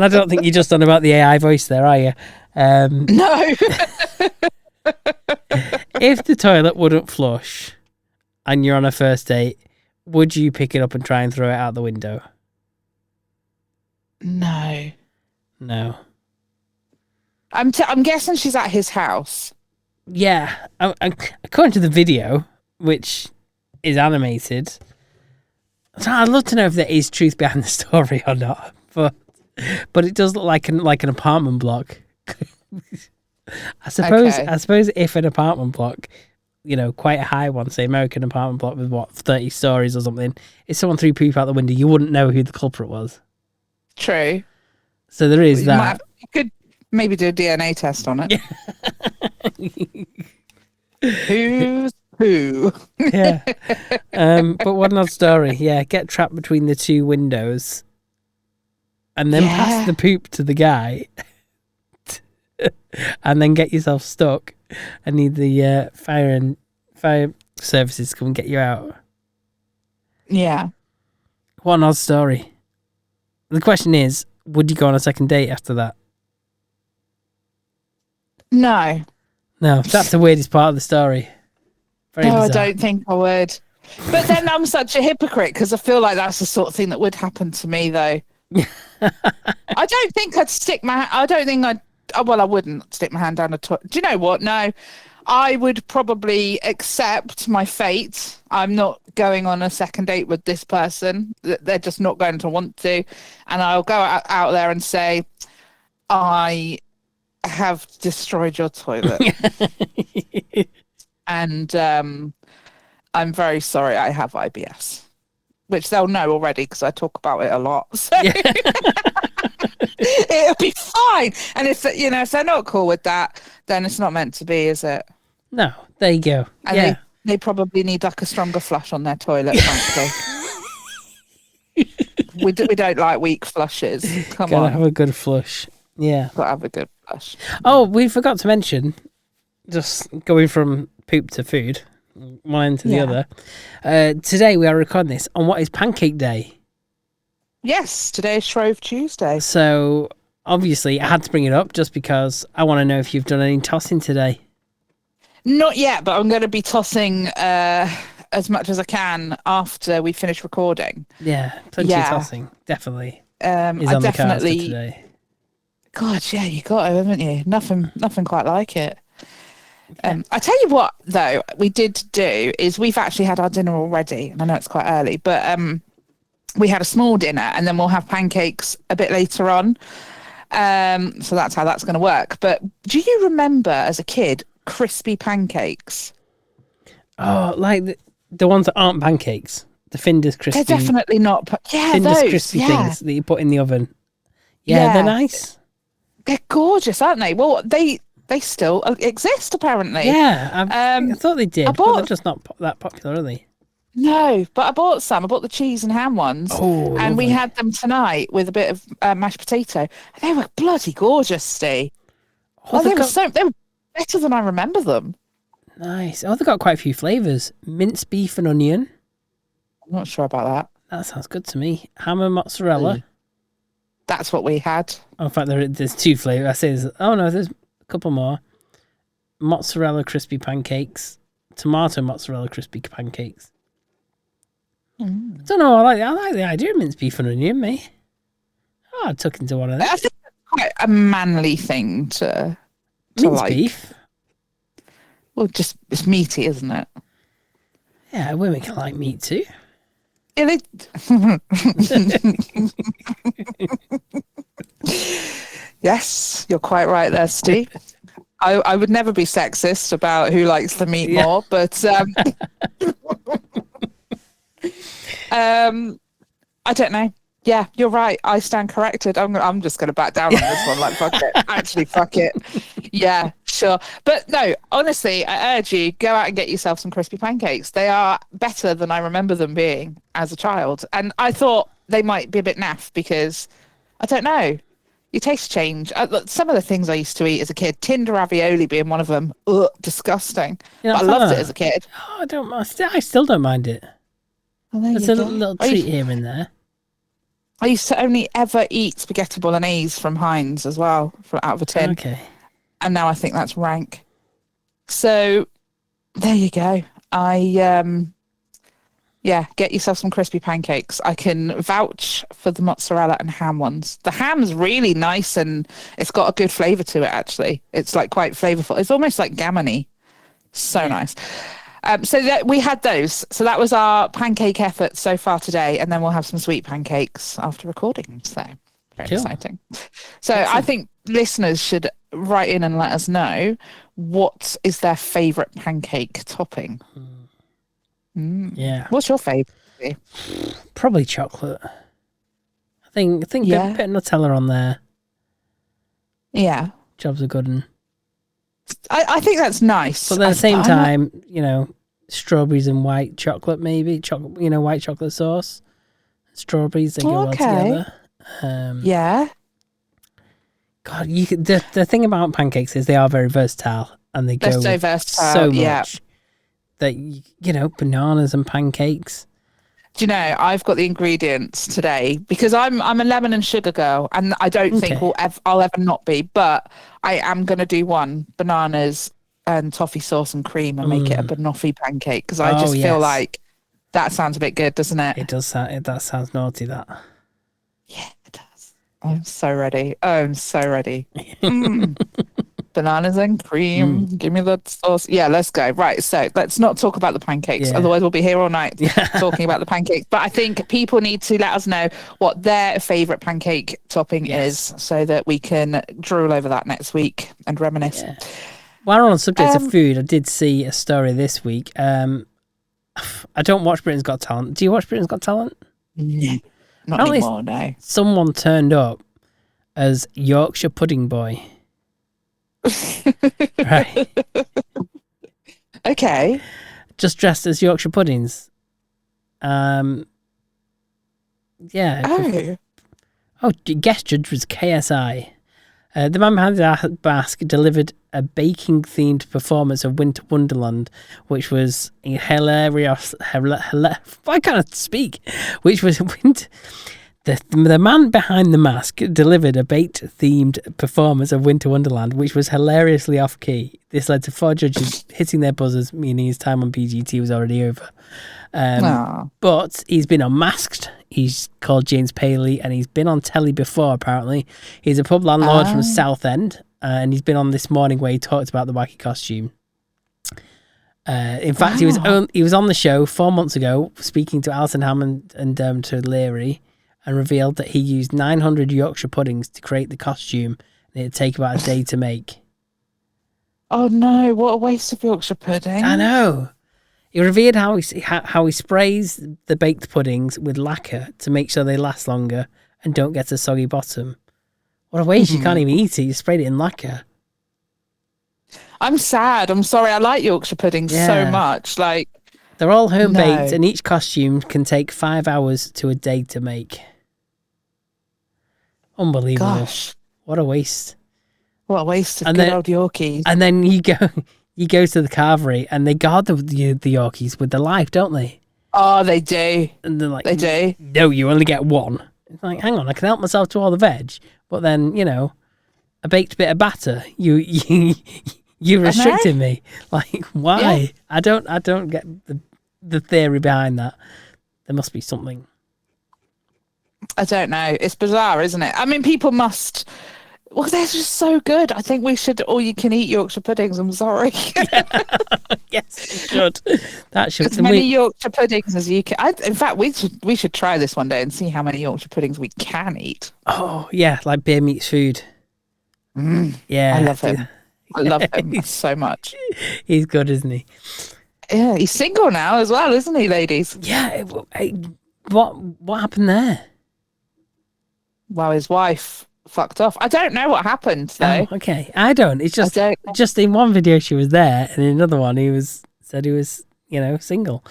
I don't think you're just on about the AI voice there, are you? No. If the toilet wouldn't flush and you're on a first date, would you pick it up and try and throw it out the window? No. No. I'm guessing she's at his house. Yeah. According to the video, which is animated, so I'd love to know if there is truth behind the story or not. But it does look like an apartment block. I suppose if an apartment block, quite a high one, say American apartment block with 30 stories or something, if someone threw poop out the window, you wouldn't know who the culprit was. True. So there is that. You could maybe do a DNA test on it. Who's who? Yeah. But what an odd story. Yeah, get trapped between the two windows and then pass the poop to the guy and then get yourself stuck and need the fire services to come and get you out. Yeah. What an odd story. The question is, would you go on a second date after that? No. No, that's the weirdest part of the story. Very bizarre. I don't think I would. But then I'm such a hypocrite because I feel like that's the sort of thing that would happen to me, though. I don't think I'd stick my... I don't think I'd... Well, I wouldn't stick my hand down a toilet. Do you know what? No. I would probably accept my fate. I'm not going on a second date with this person. They're just not going to want to. And I'll go out there and say, I have destroyed your toilet. And I'm very sorry I have IBS. Which they'll know already because I talk about it a lot. So it'll be fine. And if they're not cool with that, then it's not meant to be, is it? No, there you go. And they probably need like a stronger flush on their toilet, frankly. we don't like weak flushes. Come on. Gotta have a good flush. Yeah. Gotta have a good flush. Oh, we forgot to mention, just going from poop to food, one end to the other. Today we are recording this on what is Pancake Day. Yes, today is Shrove Tuesday. So obviously I had to bring it up just because I want to know if you've done any tossing today. Not yet, but I'm going to be tossing as much as I can after we finish recording. Yeah, plenty of tossing, definitely. Is on the cards for today. God, yeah, you got it, haven't you? Nothing quite like it. I tell you what, though, we did do is we've actually had our dinner already, and I know it's quite early, but we had a small dinner, and then we'll have pancakes a bit later on. So that's how that's going to work. But do you remember as a kid crispy pancakes? Oh, like the ones that aren't pancakes, the Findus crispy. They're definitely not. Findus those crispy things that you put in the oven. Yeah, they're nice. They're gorgeous, aren't they? Well, they still exist apparently. Yeah, I thought they did, but they're just not that popular, are they? No, but I bought some. I bought the cheese and ham ones, and lovely. We had them tonight with a bit of mashed potato. They were bloody gorgeous, Steve. They were better than I remember them. Nice. Oh, they've got quite a few flavours. Minced beef and onion. I'm not sure about that. That sounds good to me. Ham and mozzarella. That's what we had. Oh, in fact, there's two flavours. I say there's a couple more. Mozzarella crispy pancakes. Tomato mozzarella crispy pancakes. I don't know. I like the idea of minced beef and onion, me. Oh, I took into one of them. I think it's quite a manly thing to minced like. Beef. Well, just it's meaty, isn't it? Yeah, women can like meat too. Yes, you're quite right there, Steve. I would never be sexist about who likes the meat more, but I don't know. Yeah, you're right. I stand corrected. I'm just going to back down on this one. Like, fuck it. Actually, fuck it. Yeah, sure. But no, honestly, I urge you, go out and get yourself some crispy pancakes. They are better than I remember them being as a child. And I thought they might be a bit naff because, I don't know, your taste change. Some of the things I used to eat as a kid, tinned ravioli being one of them. Ugh, disgusting. But I loved it as a kid. Oh, I still don't mind it. Well, there's a little treat here and there. I used to only ever eat spaghetti bolognese from Heinz as well, out of a tin. Okay. And now I think that's rank. So there you go. Get yourself some crispy pancakes. I can vouch for the mozzarella and ham ones. The ham's really nice and it's got a good flavour to it, actually. It's like quite flavourful. It's almost like gammony. So nice. We had those. So that was our pancake effort so far today. And then we'll have some sweet pancakes after recording. So very exciting. So I think listeners should write in and let us know what is their favourite pancake topping. Yeah. What's your favourite? Probably chocolate. I think a bit of Nutella on there. Yeah. Jobs are good. I think that's nice. But at the same time, strawberries and white chocolate, maybe. White chocolate sauce. Strawberries, they go well together. Yeah. God, the thing about pancakes is they are very versatile. And they're so versatile, so much that, bananas and pancakes. Do you know, I've got the ingredients today because I'm a lemon and sugar girl, and I don't think I'll ever not be, but I am going to do one, bananas and toffee sauce and cream, and make it a banoffee pancake because I just feel like that sounds a bit good, doesn't it? It does sound, that sounds naughty, that. Yeah, it does. I'm so ready. Bananas and cream. Give me the sauce. Yeah, let's go. Right, so let's not talk about the pancakes. Otherwise, we'll be here all night talking about the pancakes. But I think people need to let us know what their favourite pancake topping is so that we can drool over that next week and reminisce. Yeah. While we're on the subject of food, I did see a story this week. I don't watch Britain's Got Talent. Do you watch Britain's Got Talent? No, not anymore, no. Someone turned up as Yorkshire Pudding Boy. Right. Okay. Just dressed as Yorkshire puddings. Yeah. Guest judge was KSI. The man behind the mask delivered a baking-themed performance of Winter Wonderland, which was hilarious. Why can't I speak? Which was The man behind the mask delivered a baked-themed performance of Winter Wonderland, which was hilariously off-key. This led to 4 judges hitting their buzzers, meaning his time on PGT was already over. But he's been unmasked. He's called James Paley, and he's been on telly before, apparently. He's a pub landlord from Southend, and he's been on This Morning where he talked about the wacky costume. In fact, he was on the show 4 months ago, speaking to Alison Hammond and to Leary, and revealed that he used 900 Yorkshire puddings to create the costume, and it'd take about a day to make. Oh no, what a waste of Yorkshire pudding. I know. He revealed how he sprays the baked puddings with lacquer to make sure they last longer and don't get a soggy bottom. What a waste, you can't even eat it, you sprayed it in lacquer. I'm sad, I'm sorry, I like Yorkshire puddings so much. Like, they're all home-baked, and each costume can take 5 hours to a day to make. Unbelievable. Gosh. What a waste. What a waste of good old Yorkies. And then you go to the carvery and they guard the Yorkies with their life, don't they? Oh, they do. And they're like, they do. No, you only get one. It's like, hang on, I can help myself to all the veg, but then, a baked bit of batter, you restricted me. Like, why? Yeah. I don't get the theory behind that. There must be something. I don't know. It's bizarre, isn't it? I mean, people must Well, they're just so good. I think we should all you can eat Yorkshire puddings. I'm sorry. Yes, you should. That should. As many Yorkshire puddings as you can. In fact, we should try this one day and see how many Yorkshire puddings we can eat. Oh yeah, like beer meets food. Yeah, I love him. I love him so much. He's good, isn't he? Yeah, he's single now as well, isn't he, ladies? Yeah. What happened there? Well, his wife fucked off. I don't know what happened though. Oh, okay, I don't. It's just I don't- just in one video she was there, and in another one said he was single.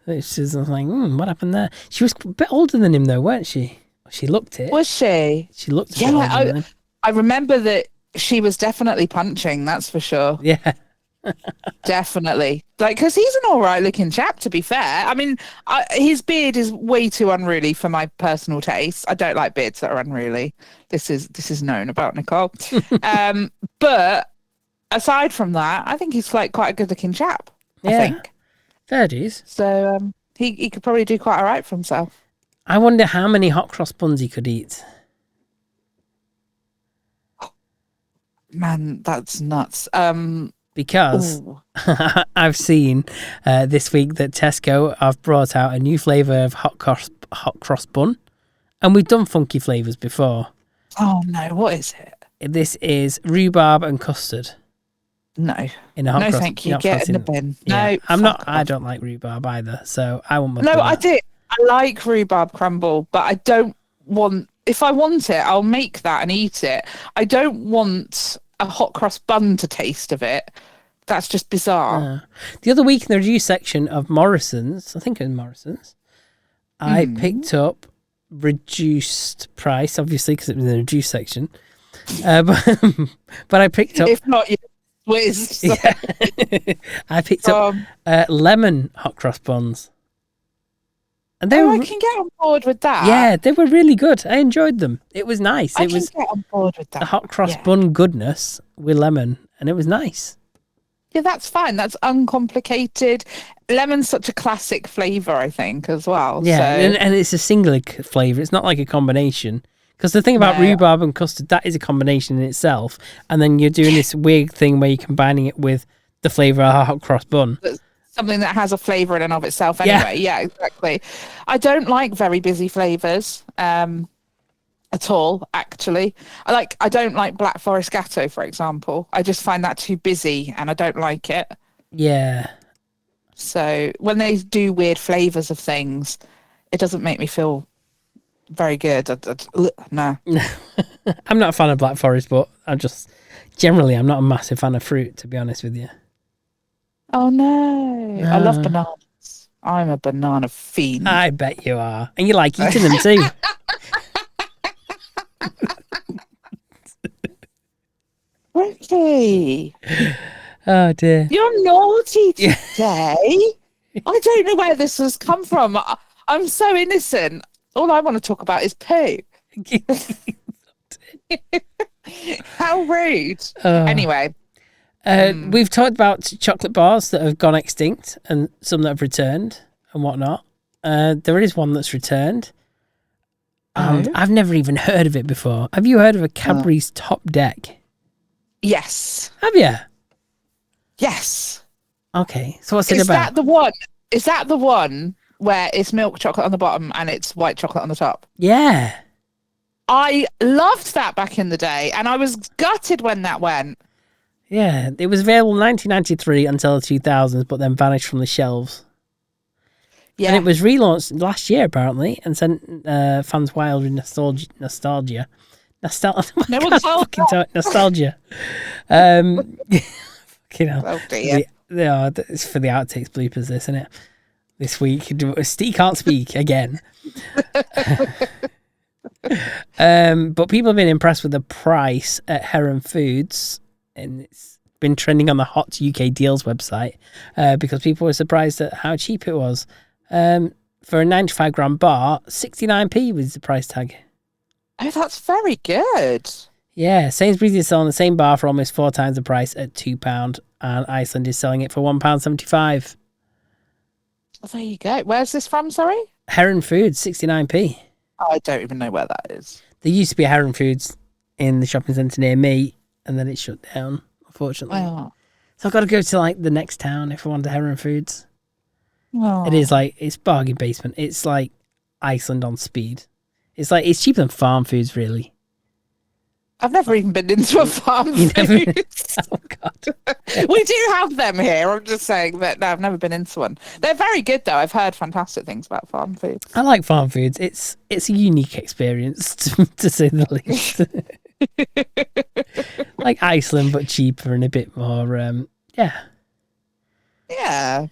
It's just I was like, what happened there? She was a bit older than him though, weren't she? She looked it. Was she? She looked. A bit older than him. I remember that she was definitely punching. That's for sure. Yeah. Definitely. Like, because he's an all right looking chap, to be fair. I mean, his beard is way too unruly for my personal taste. I don't like beards that are unruly. This is known about Nicole. But aside from that, I think he's like quite a good looking chap. Yeah. I think. 30s. So he could probably do quite all right for himself. I wonder how many hot cross buns he could eat. Man, that's nuts. Because Ooh. I've seen this week that Tesco have brought out a new flavour of hot cross bun. And we've done funky flavours before. Oh no, what is it? This is rhubarb and custard. No. In a hot No, cross. thank you. Not Get in the fancy. bin. Yeah. No, I don't like rhubarb either, so I won't. No, I do. I like rhubarb crumble, but I don't want. If I want it, I'll make that and eat it. I don't want a hot cross bun to taste of it. That's just bizarre. The other week in the review section of Morrison's, I think it was Morrison's, I picked up reduced price, obviously because it was in the reduced section. But I picked up. If not, you whiz. Yeah. I picked up lemon hot cross buns. And they were, I can get on board with that. yeah, they were really good. I enjoyed them. It was nice. I It can was get on board with that. the hot cross Yeah. bun goodness with lemon, and it was nice. Yeah, that's fine. That's uncomplicated. Lemon's such a classic flavour, I think, as well. Yeah, So, and it's a singular flavour. It's not like a combination. Because the thing about No. rhubarb and custard, that is a combination in itself. And then you're doing this weird thing where you're combining it with the flavour of a hot cross bun. something that has a flavour in and of itself anyway. Yeah, exactly. I don't like very busy flavours at all, actually. I don't like Black Forest Gatto, for example. I just find that too busy and I don't like it. Yeah. So when they do weird flavours of things, it doesn't make me feel very good. No. I'm not a fan of Black Forest, but I'm not a massive fan of fruit, to be honest with you. Oh, no. I love bananas. I'm a banana fiend. I bet you are. And you like eating them too. Ricky, Oh, dear. you're naughty today. I don't know where this has come from. I'm so innocent. All I want to talk about is poo. How rude. Anyway. We've talked about chocolate bars that have gone extinct and some that have returned and whatnot. There is one that's returned. And I've never even heard of it before. Have you heard of a Cadbury's Top Deck? Yes. Have you? Yes. Okay. So what's it Is about? that the one? Is that the one where it's milk chocolate on the bottom and it's white chocolate on the top? Yeah. I loved that back in the day, and I was gutted when that went. Yeah. It was available in 1993 until the 2000s, but then vanished from the shelves. Yeah. And it was relaunched last year, apparently, and sent fans wild with nostalgia. Nostalgia. No one's Nostalgia. Fucking hell. Oh dear. It's for the outtakes bloopers, this, isn't it? This week. Steve can't speak again. But people have been impressed with the price at Heron Foods, and it's been trending on the Hot UK Deals website because people were surprised at how cheap it was. For a 95 gram bar, 69p was the price tag. Oh, that's very good. Yeah, Sainsbury's is selling the same bar for almost 4 times the price at £2, and Iceland is selling it for £1.75. Well, there you go. Where's this from, sorry? Heron Foods, 69p. Oh, I don't even know where that is. There used to be a Heron Foods in the shopping centre near me, and then it shut down, unfortunately. Oh. So I've got to go to like the next town if I want a Heron Foods. Oh. It is like, it's bargain basement. It's like Iceland on speed. It's like, it's cheaper than farm foods, really. I've never even been into a farm food. Oh, God. We do have them here. I'm just saying that no, I've never been into one. They're very good, though. I've heard fantastic things about farm foods. I like farm foods. It's a unique experience, to say the least. Like Iceland, but cheaper and a bit more, Yeah. Yeah.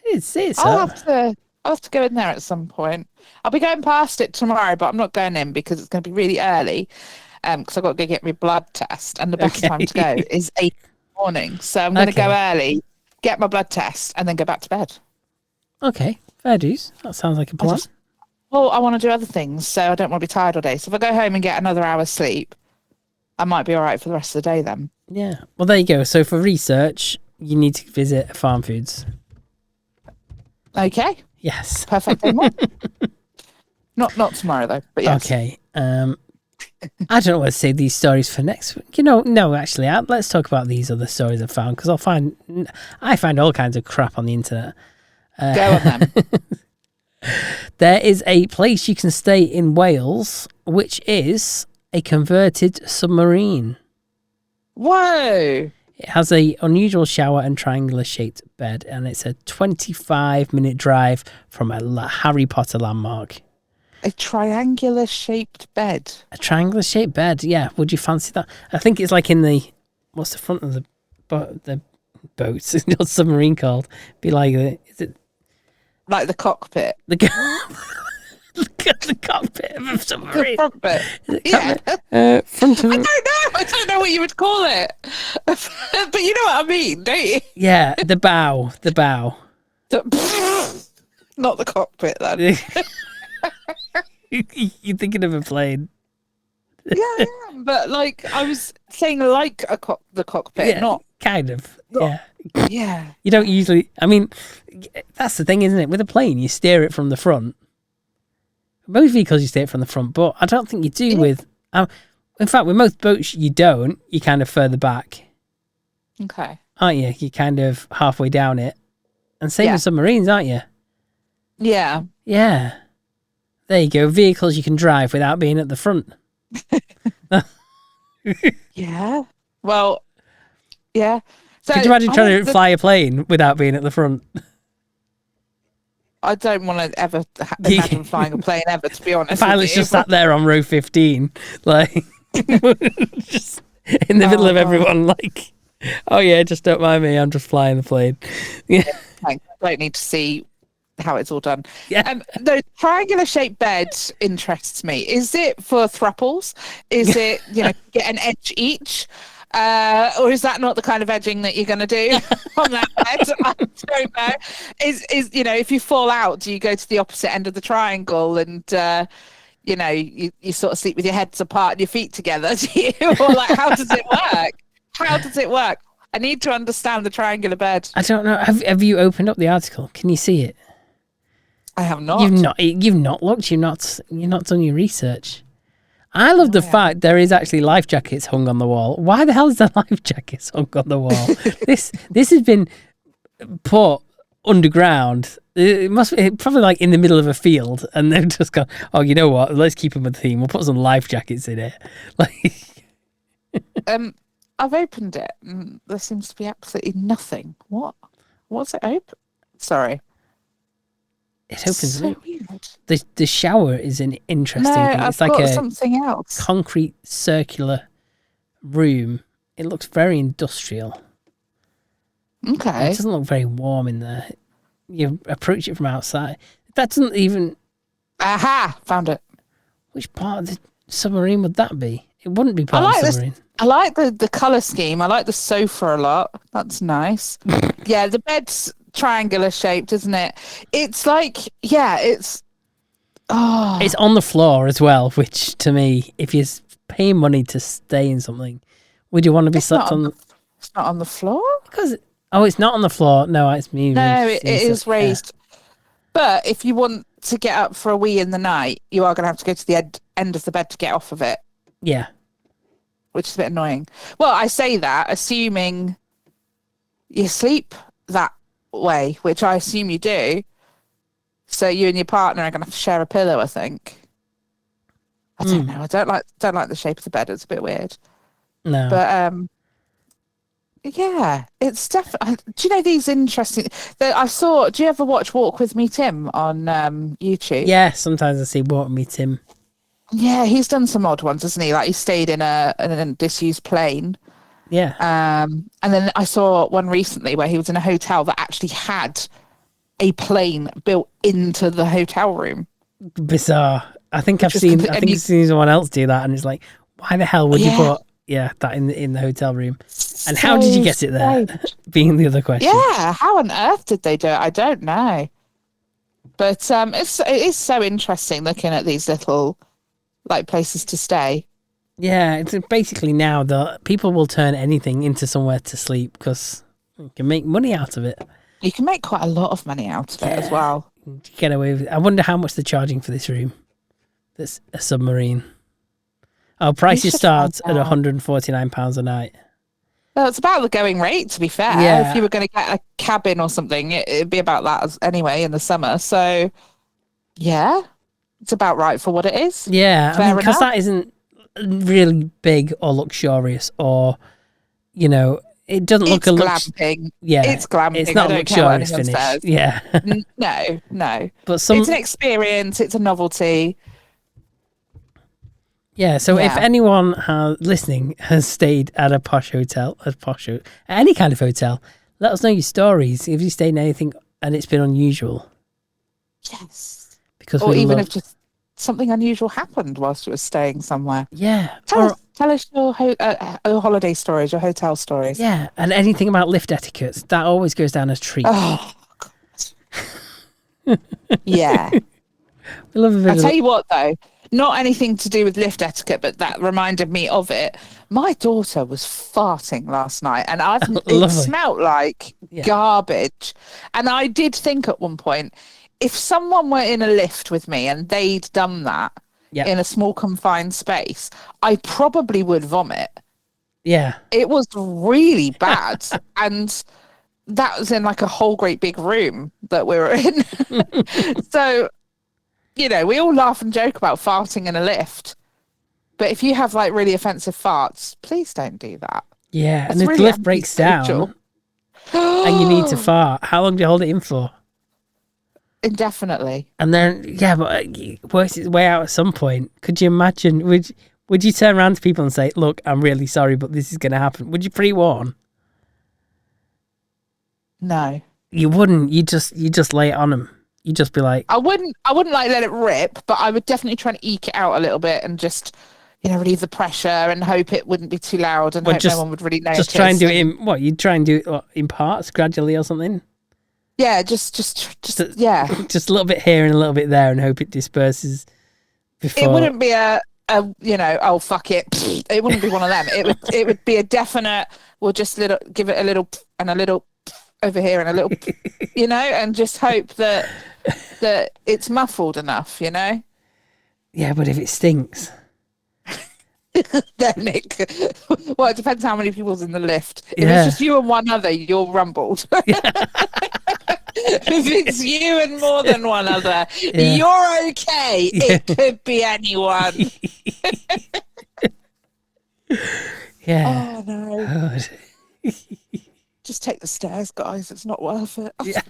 It's I'll have to go in there at some point. I'll be going past it tomorrow, but I'm not going in because it's going to be really early. Because I've got to go get my blood test, and the best time to go is 8 in the morning. So I'm going to go early, get my blood test, and then go back to bed. Okay, fair dues. That sounds like a plan. I want to do other things, so I don't want to be tired all day. So if I go home and get another hour's sleep, I might be all right for the rest of the day then. Yeah. Well, there you go. So for research, you need to visit Farm Foods. Okay. Yes. Perfect. Not tomorrow though, but yes. Okay. I don't know what to say these stories for next week. No, actually, let's talk about these other stories I found, because I find all kinds of crap on the internet. Go on then. There is a place you can stay in Wales, which is a converted submarine. Whoa! It has a unusual shower and triangular-shaped bed, and it's a 25-minute drive from a Harry Potter landmark. A triangular-shaped bed. A triangular-shaped bed, yeah. Would you fancy that? I think it's like in the... What's the front of the boat? What's the submarine called? Be like... Is it... Like the cockpit. The cockpit of a submarine. The cockpit. Yeah. Front of... I don't know what you would call it. But you know what I mean, don't you? Yeah, the bow. Not the cockpit, then. You're thinking of a plane. Yeah, I am, but like I was saying, like the cockpit, Yeah, not kind of. Yeah. Yeah. You don't usually. I mean, that's the thing, isn't it? With a plane, you steer it from the front. Most vehicles, you steer it from the front, but I don't think you do with. In fact, with most boats, you don't. You're kind of further back. Okay. Aren't you? You're kind of halfway down it. And same with submarines, aren't you? Yeah. Yeah. There you go. Vehicles you can drive without being at the front. Yeah. Well, yeah. So could you imagine trying to fly a plane without being at the front? I don't want to ever imagine flying a plane ever, to be honest. The pilot's just sat there on row 15, like, just in the middle of everyone, like, oh yeah, just don't mind me, I'm just flying the plane. Yeah. I don't need to see how it's all done. Yeah. The triangular shaped bed interests me. Is it for thruples? Is it, get an edge each? Or is that not the kind of edging that you're going to do on that bed? I don't know. Is if you fall out, do you go to the opposite end of the triangle and you sort of sleep with your heads apart and your feet together? Do you? Or like, how does it work? How does it work? I need to understand the triangular bed. I don't know. Have you opened up the article? Can you see it? I have not. You've not looked. You've not done your research. I love the fact there is actually life jackets hung on the wall. Why the hell is there life jackets hung on the wall? This has been put underground. It must be probably like in the middle of a field, and they've just gone, oh, you know what? Let's keep them with the theme. We'll put some life jackets in it. Like, I've opened it, and there seems to be absolutely nothing. What? What's it open? Sorry. It opens. So weird. The shower is an interesting thing. It's I've like got a something else. concrete circular room. It looks very industrial. Okay. It doesn't look very warm in there. You approach it from outside. That doesn't even... Aha! Found it. Which part of the submarine would that be? It wouldn't be part of the submarine. I like the colour scheme. I like the sofa a lot. That's nice. Yeah, the bed's triangular shaped, isn't it? It's like, it's... Oh. It's on the floor as well, which to me, if you're paying money to stay in something, would you want to be slept on? It's not on the floor? Because... Oh, it's not on the floor. No, it's moving. No, it is raised. Yeah. But if you want to get up for a wee in the night, you are going to have to go to the end of the bed to get off of it. Yeah. which is a bit annoying. Well, I say that assuming you sleep that way, which I assume you do. So you and your partner are going to have to share a pillow, I think. I don't know. I don't like the shape of the bed. It's a bit weird. No. But yeah, it's definitely. Do you know these interesting? I saw. Do you ever watch Walk With Me, Tim, on YouTube? Yeah, sometimes I see Walk With Me, Tim. Yeah, he's done some odd ones, hasn't he? Like he stayed in a disused plane. Yeah. And then I saw one recently where he was in a hotel that actually had a plane built into the hotel room. Bizarre. I think I've seen someone else do that, and it's like, why the hell would you put that in the hotel room? And how did you get it there? Being the other question. Yeah, how on earth did they do it? I don't know. But it is so interesting looking at these little like places to stay. Yeah, it's basically now that people will turn anything into somewhere to sleep because you can make money out of it. You can make quite a lot of money out of it as well. Get away with it. I wonder how much they're charging for this room. That's a submarine. Oh, prices start at £149 a night. Well, it's about the going rate, to be fair. Yeah. If you were going to get a cabin or something, it'd be about that anyway in the summer. So, yeah, it's about right for what it is. Yeah, because that isn't really big or luxurious or, it doesn't look a glamping. Yeah, it's glamping. It's not luxurious finish. Says. Yeah, no. But it's an experience. It's a novelty. Yeah. So if anyone listening has stayed at a posh hotel, any kind of hotel, let us know your stories. If you stayed in anything and it's been unusual. Yes. Because if just something unusual happened whilst you were staying somewhere. Yeah. Tell us your holiday stories, your hotel stories. Yeah, and anything about lift etiquette. That always goes down as treat. Oh, God. Yeah. We love a bit I'll tell you what, though. Not anything to do with lift etiquette, but that reminded me of it. My daughter was farting last night, and it smelled like garbage. And I did think at one point, if someone were in a lift with me and they'd done that in a small confined space, I probably would vomit. Yeah. It was really bad. And that was in like a whole great big room that we were in. So, we all laugh and joke about farting in a lift. But if you have like really offensive farts, please don't do that. Yeah. That's and if the lift breaks down and you need to fart, how long do you hold it in for? Indefinitely. And then, but it works its way out at some point. Could you imagine? Would you turn around to people and say, "Look, I'm really sorry, but this is going to happen"? Would you pre-warn? No, you wouldn't. You just lay it on them. You just be like, I wouldn't like let it rip, but I would definitely try and eke it out a little bit and just relieve the pressure and hope it wouldn't be too loud and hope no one would really notice. Just try and do it in you'd try and do it in parts gradually or something. Yeah, just just a little bit here and a little bit there, and hope it disperses. Before it wouldn't be oh fuck it. It wouldn't be one of them. It would be a definite. We'll just give it a little and a little over here and a little, and just hope that it's muffled enough, Yeah, but if it stinks. Then well, it depends how many people's in the lift. If it's just you and one other, you're rumbled. If it's you and more than one other, you're okay. It could be anyone. Yeah. Oh no. Just take the stairs, guys. It's not worth it. Yeah.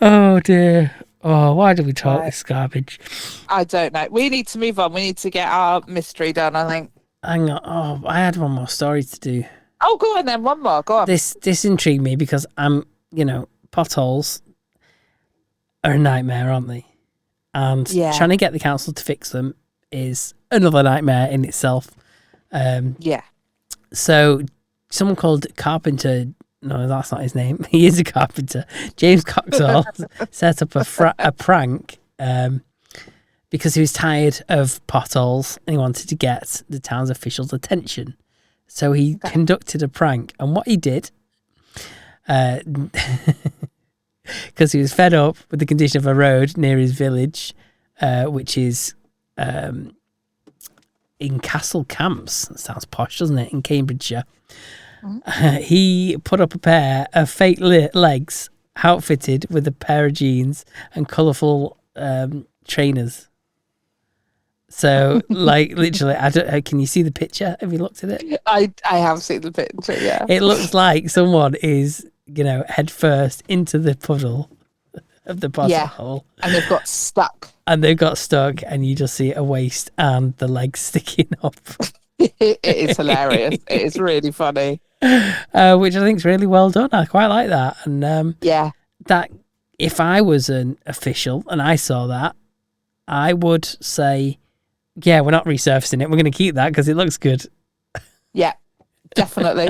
Oh dear. Oh, why do we talk this garbage? I don't know. We need to move on. We need to get our mystery done, I think. Hang on. Oh, I had one more story to do. Oh, go on then. One more. Go on. This intrigued me because potholes are a nightmare, aren't they? And trying to get the council to fix them is another nightmare in itself. So someone called Carpenter, no, that's not his name. He is a carpenter. James Coxall set up a prank because he was tired of potholes and he wanted to get the town's officials' attention. So he conducted a prank, and what he did, because he was fed up with the condition of a road near his village, which is in Castle Camps. That sounds posh, doesn't it? In Cambridgeshire. He put up a pair of fake legs outfitted with a pair of jeans and colourful trainers. So, like, literally, I don't. Can you see the picture? Have you looked at it? I have seen the picture. Yeah, it looks like someone is, head first into the puddle of the pothole, and they've got stuck. And you just see a waist and the legs sticking up. It is hilarious. It is really funny. Which I think is really well done. I quite like that. And that if I was an official and I saw that, I would say, yeah, we're not resurfacing it. We're going to keep that because it looks good. Yeah, definitely.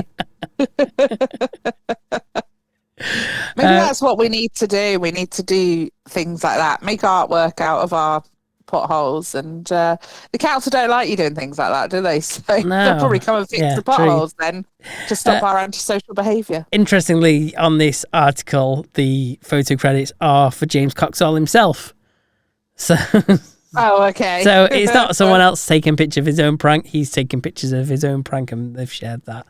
Maybe that's what we need to do. We need to do things like that. Make artwork out of our potholes, and the council don't like you doing things like that, do they? So they'll probably come and fix the potholes then to stop our antisocial behaviour. Interestingly, on this article, the photo credits are for James Coxall himself. So, okay. So it's not someone else taking a picture of his own prank. He's taking pictures of his own prank, and they've shared that.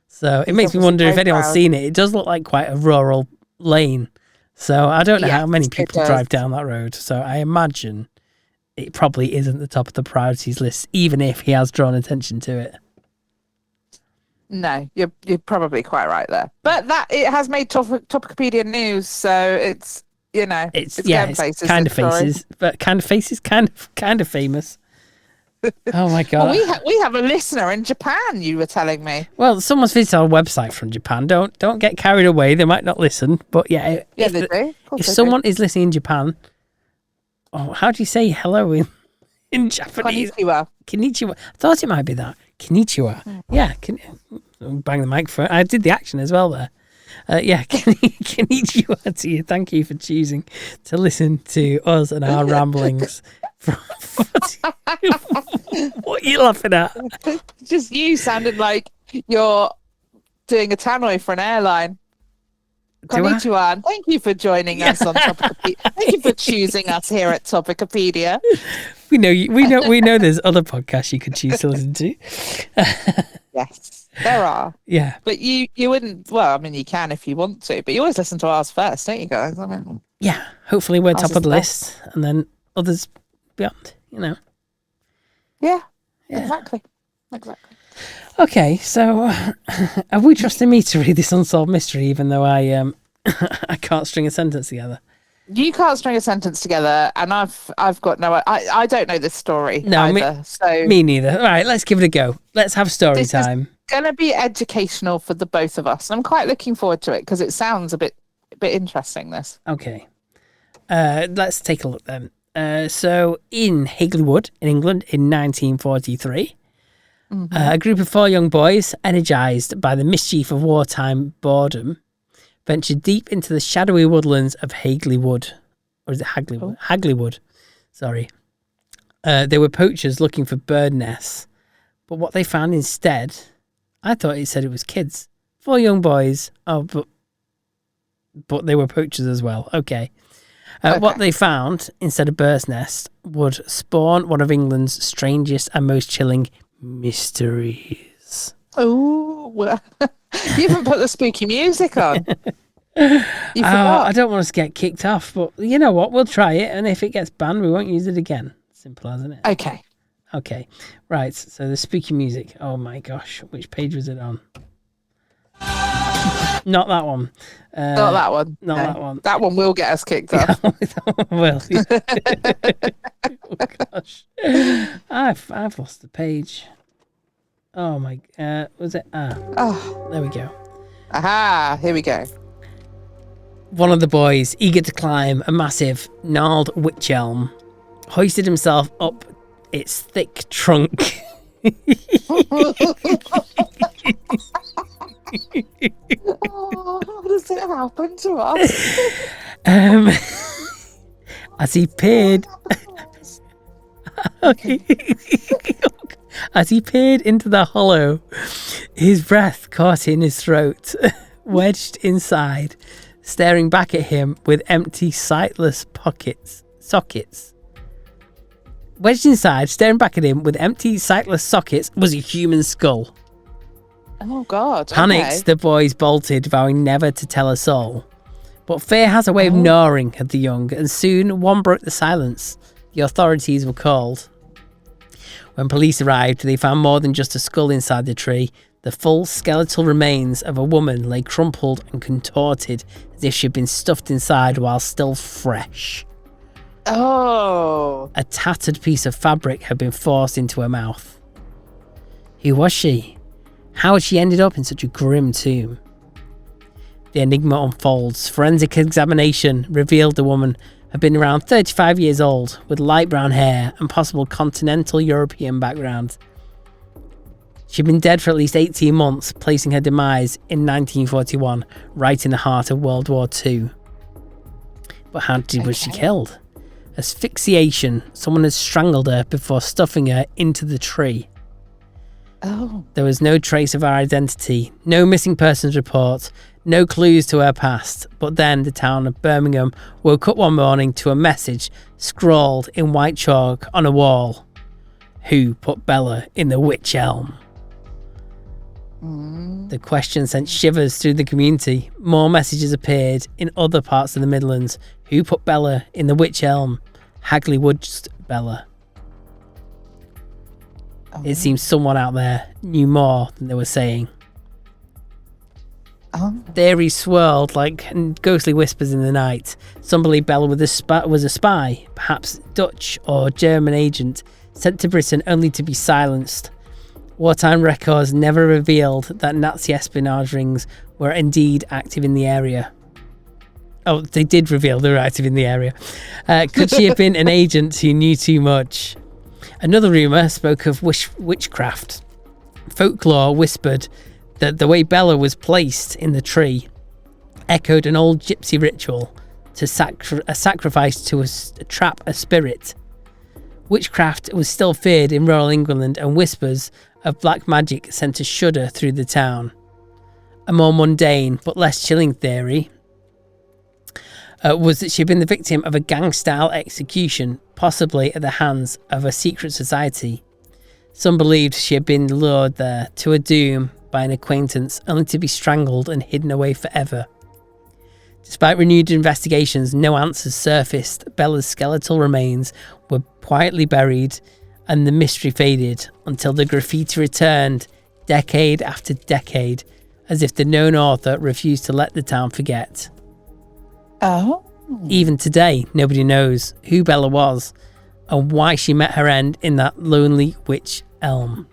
So it makes me wonder if anyone's seen it. It does look like quite a rural lane. So I don't know how many people drive down that road. So I imagine it probably isn't the top of the priorities list, even if he has drawn attention to it. No, you're probably quite right there. But it has made Topicopedia news, so it's it's places, kind of faces, but kind of faces, kind of famous. Oh my god! Well, we have a listener in Japan. You were telling me. Well, someone's visited our website from Japan. Don't get carried away. They might not listen, but they do. If someone is listening in Japan, how do you say hello in Japanese? Konnichiwa. I thought it might be that. Konnichiwa. Yeah. Bang the microphone. I did the action as well there. Konnichiwa to you. Thank you for choosing to listen to us and our ramblings. What are you laughing at? Just you sounded like you're doing a tannoy for an airline. Konnichiwa, and thank you for joining us on Topicopedia. Thank you for choosing us here at Topicopedia. We know there's other podcasts you could choose to listen to. Yes, there are. Yeah. But you wouldn't, well, I mean, you can if you want to, but you always listen to ours first, don't you guys? I mean, yeah, hopefully we're top of the list and then others beyond, Yeah, exactly. Okay, so are we trusting me to read this Unsolved Mystery even though I can't string a sentence together? You can't string a sentence together, and I've got I don't know this story either. Me neither. All right, let's give it a go. Let's have story time. It's going to be educational for the both of us. I'm quite looking forward to it because it sounds a bit interesting, this. Okay. Let's take a look then. So in Hagley Wood in England in 1943, a group of 4 young boys, energised by the mischief of wartime boredom, ventured deep into the shadowy woodlands of Hagley Wood. Or is it Hagley Wood? Hagley Wood. Sorry. They were poachers looking for bird nests. But what they found instead, I thought it said it was kids. 4 young boys. Oh, but they were poachers as well. Okay. What they found instead of bird's nest would spawn one of England's strangest and most chilling mysteries. Oh, you haven't put the spooky music on. You forgot. I don't want us to get kicked off, but you know what? We'll try it, and if it gets banned, we won't use it again. Simple as, isn't it? Okay. Right. So the spooky music. Oh my gosh, which page was it on? Not that one. Not that one. Not that one. That one will get us kicked off. That one will. Oh gosh, I've lost the page. Oh my. Was it? There we go. Aha! Here we go. One of the boys, eager to climb a massive gnarled wych elm, hoisted himself up its thick trunk. How does it happen to us? As he peered as he peered into the hollow, his breath caught in his throat, wedged inside, staring back at him with empty, sightless sockets. Wedged inside, staring back at him with empty, sightless sockets, was a human skull. Oh, God. Panicked, okay. the boys bolted, vowing never to tell a soul. But fear has a way of gnawing at the young, and soon one broke the silence. The authorities were called. When police arrived, they found more than just a skull inside the tree. The full skeletal remains of a woman lay crumpled and contorted as if she'd been stuffed inside while still fresh. Oh. A tattered piece of fabric had been forced into her mouth. Who was she? How had she ended up in such a grim tomb? The enigma unfolds. Forensic examination revealed the woman had been around 35 years old, with light brown hair and possible continental European background. She'd been dead for at least 18 months, placing her demise in 1941, right in the heart of World War II. But how was she killed? Asphyxiation. Someone had strangled her before stuffing her into the tree. Oh. There was no trace of her identity, no missing persons report, no clues to her past. But then the town of Birmingham woke up one morning to a message scrawled in white chalk on a wall. Who put Bella in the Wych Elm? The question sent shivers through the community. More messages appeared in other parts of the Midlands. Who put Bella in the Wych Elm? Hagley Woods Bella. It seems someone out there knew more than they were saying. Theories swirled like ghostly whispers in the night. Some believed Bella was a spy, perhaps Dutch or German agent, sent to Britain only to be silenced. Wartime records never revealed that Nazi espionage rings were indeed active in the area. Oh, they did reveal they were active in the area. Could she have been an agent who knew too much? Another rumour spoke of witchcraft. Folklore whispered that the way Bella was placed in the tree echoed an old gypsy ritual to sacrifice to trap a spirit. Witchcraft was still feared in rural England, and whispers of black magic sent a shudder through the town. A more mundane but less chilling theory was that she'd been the victim of a gang-style execution, possibly at the hands of a secret society. Some believed she had been lured there to a doom by an acquaintance, only to be strangled and hidden away forever. Despite renewed investigations, no answers surfaced. Bella's skeletal remains were quietly buried, and the mystery faded until the graffiti returned decade after decade, as if the known author refused to let the town forget. Oh. Even today, nobody knows who Bella was and why she met her end in that lonely Wych Elm.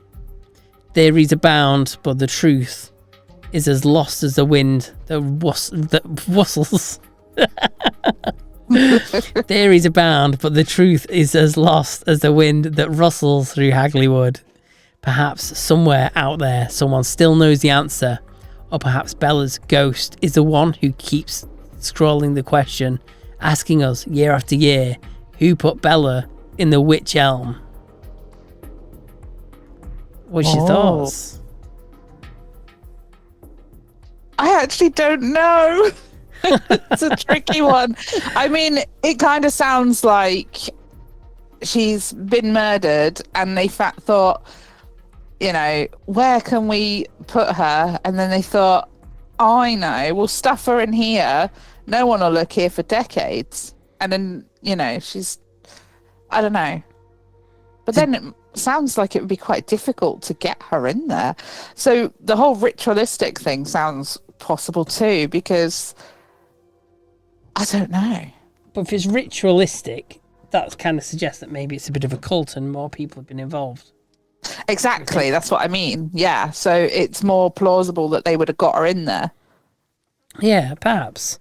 Theories abound, but the truth is as lost as the wind that whistles. Theories abound, but the truth is as lost as the wind that rustles through Hagley Wood. Perhaps somewhere out there, someone still knows the answer, or perhaps Bella's ghost is the one who keeps scrolling the question, asking us year after year, who put Bella in the Wych Elm? What's your thoughts? I actually don't know. It's a tricky one. I mean, it kind of sounds like she's been murdered and they thought, you know, where can we put her? And then they thought, oh, I know, we'll stuff her in here. No one will look here for decades. And then, you know, I don't know. But then it sounds like it would be quite difficult to get her in there. So the whole ritualistic thing sounds possible too, because I don't know. But if it's ritualistic, that kind of suggests that maybe it's a bit of a cult and more people have been involved. Exactly, that's what I mean. Yeah, so it's more plausible that they would have got her in there. Yeah, perhaps.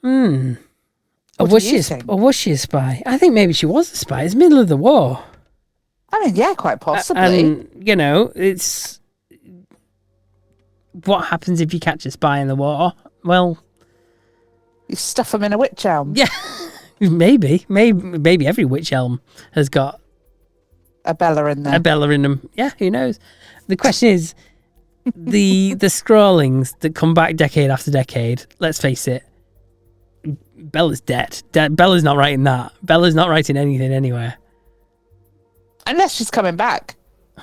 Or What was do you she think? a spy? I think maybe she was a spy. It's middle of the war. I mean, yeah, quite possibly. And, you know, it's... What happens if you catch a spy in the war? Well... You stuff them in a Wych Elm. Yeah, maybe every Wych Elm has got A Bella in there. a Bella in them. Yeah, who knows? The question is, the scrawlings that come back decade after decade, let's face it, Bella's dead. Bella's not writing that. Bella's not writing anything anywhere. Unless she's coming back.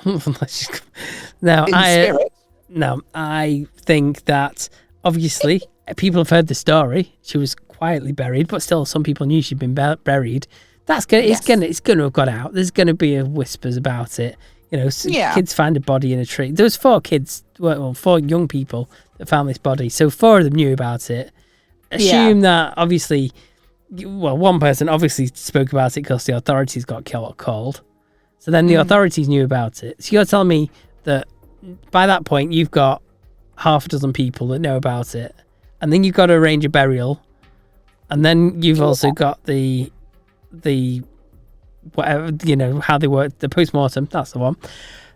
No, In spirit. No, I think that obviously people have heard the story. She was quietly buried, but still, some people knew she'd been buried. That's good. It's gonna have got out. There's gonna be whispers about it. You know, kids find a body in a tree. There was 4 kids, 4 young people that found this body. So 4 of them knew about it. Assume that obviously, one person obviously spoke about it because the authorities got called. So then the authorities knew about it. So you're telling me that by that point you've got half a dozen people that know about it, and then you've got to arrange a burial, and then you've also got the whatever, you know, how they work, the post-mortem, that's the one.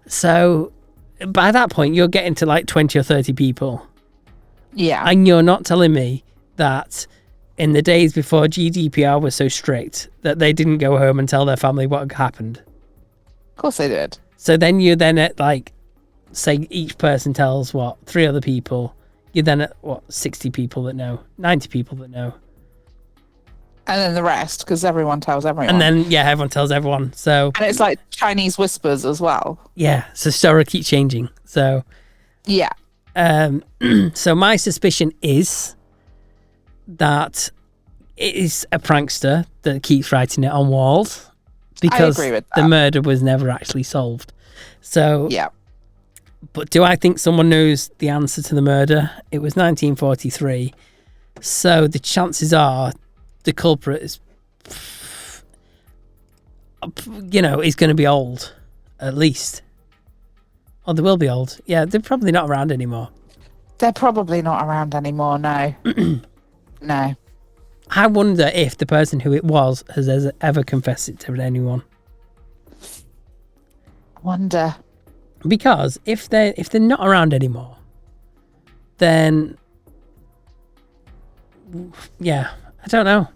So by that point you're getting to like 20 or 30 people. Yeah. And you're not telling me that in the days before GDPR was so strict that they didn't go home and tell their family what had happened. Of course they did. So then you're then at like, say each person tells 3 other people. You're then at 60 people that know, 90 people that know. And then the rest, because everyone tells everyone. And then, everyone tells everyone. So, and it's like Chinese whispers as well. Yeah, so story keeps changing. So, yeah. So my suspicion is that it is a prankster that keeps writing it on walls, because I agree with the that. murder was never actually solved. So, yeah. But do I think someone knows the answer to the murder? It was 1943. So the chances are the culprit is, is going to be old, at least. Or they will be old. Yeah, they're probably not around anymore. They're probably not around anymore, no. No. I wonder if the person who it was has ever confessed it to anyone. Wonder. Because if they're not around anymore, then I don't know.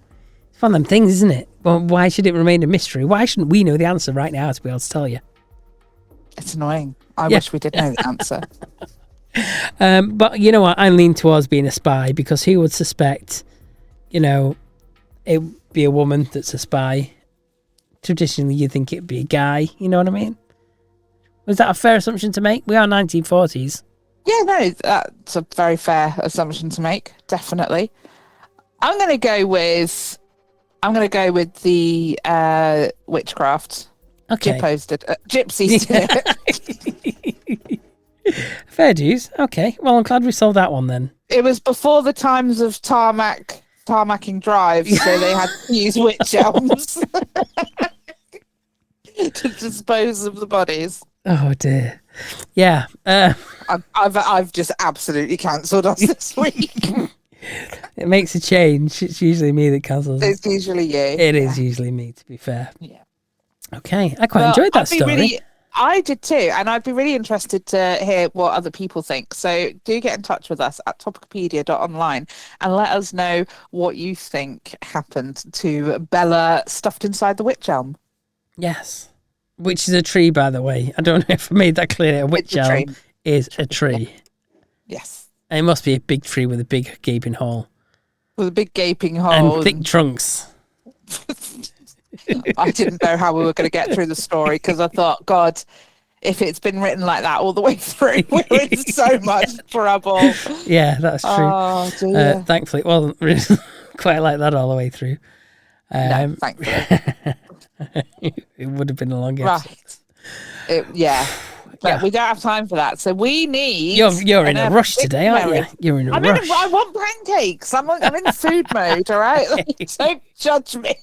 It's one of them things, isn't it? Well, why should it remain a mystery? Why shouldn't we know the answer right now to be able to tell you? It's annoying. I wish we did know the answer. But you know what? I lean towards being a spy, because who would suspect, it would be a woman that's a spy. Traditionally, you'd think it'd be a guy. You know what I mean? Was that a fair assumption to make? We are 1940s. Yeah, no, that's a very fair assumption to make. Definitely. I'm going to go with the witchcraft. Okay. Gypsies did it. Fair dues. Okay. Well, I'm glad we solved that one then. It was before the times of tarmacking drives, so they had to use witch elms to dispose of the bodies. Oh dear. Yeah. I've just absolutely cancelled us this week. It makes a change. It's usually me that cancels. It's usually you. It is usually me, to be fair. Yeah. Okay. I quite enjoyed that story. I did too, and I'd be really interested to hear what other people think. So do get in touch with us at topicopedia.online and let us know what you think happened to Bella stuffed inside the witch elm. Yes. Which is a tree, by the way. I don't know if I made that clear. A witch elm is a tree. Yes. And it must be a big tree with a big gaping hole. With a big gaping hole. And thick trunks. I didn't know how we were going to get through the story, because I thought, God, if it's been written like that all the way through, we're in so much trouble. Yeah, that's true. Oh, dear. Thankfully, it wasn't really quite like that all the way through. No, thankfully. It would have been a long episode. Right. Yeah. But we don't have time for that. So we need... You're in a rush today, aren't you? You're in a rush. I want pancakes. I'm in food mode, all right? Don't judge me.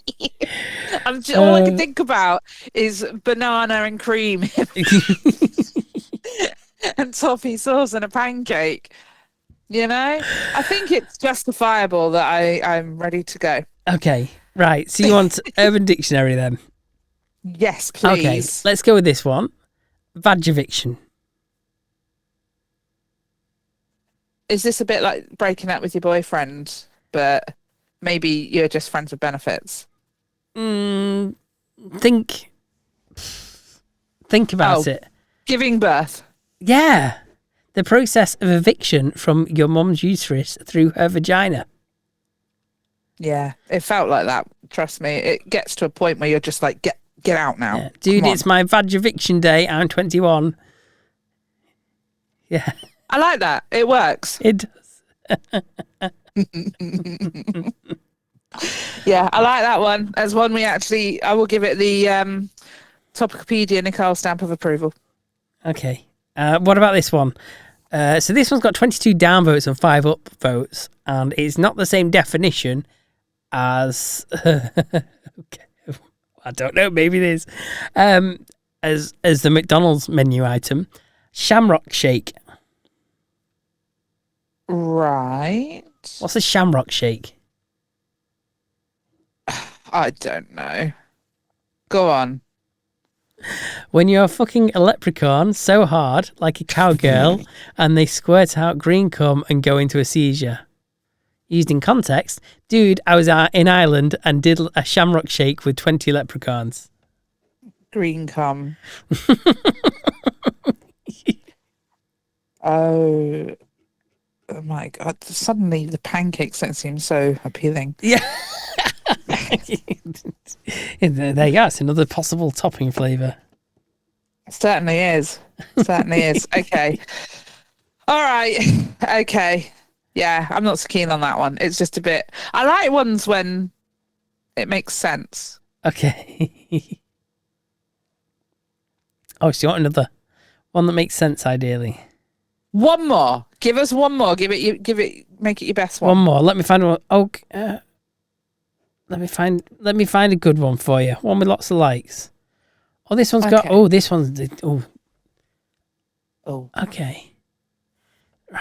All I can think about is banana and cream and toffee sauce and a pancake. You know? I think it's justifiable that I'm ready to go. Okay, right. So you want Urban Dictionary then? Yes, please. Okay, let's go with this one. Vagiviction. Is this a bit like breaking up with your boyfriend, but maybe you're just friends with benefits? Think about it. Giving birth. Yeah. The process of eviction from your mum's uterus through her vagina. Yeah, it felt like that. Trust me. It gets to a point where you're just like, Get out now. Yeah. Dude, it's my Vagiviction day. I'm 21. Yeah. I like that. It works. It does. Yeah, I like that one. As one I will give it the Topicopedia Nicole stamp of approval. Okay. What about this one? So this one's got 22 downvotes and 5 upvotes, and it's not the same definition as... okay. I don't know, maybe it is. As the McDonald's menu item. Shamrock shake. Right. What's a shamrock shake? I don't know. Go on. When you're fucking a leprechaun so hard, like a cowgirl, and they squirt out green cum and go into a seizure. Used in context, dude, I was in Ireland and did a shamrock shake with 20 leprechauns. Green cum. Oh my God. Suddenly the pancakes don't seem so appealing. Yeah. There you go. It's another possible topping flavour. Certainly is. Certainly is. Okay. All right. Okay. Yeah, I'm not so keen on that one. It's just a bit... I like ones when it makes sense. Okay. Oh, so you want another one that makes sense, ideally? One more. Give us one more. Make it your best one. One more. Let me find one. Okay. Let me find a good one for you. One with lots of likes. Oh, this one's got... Oh, this one's... Oh. Oh. Okay.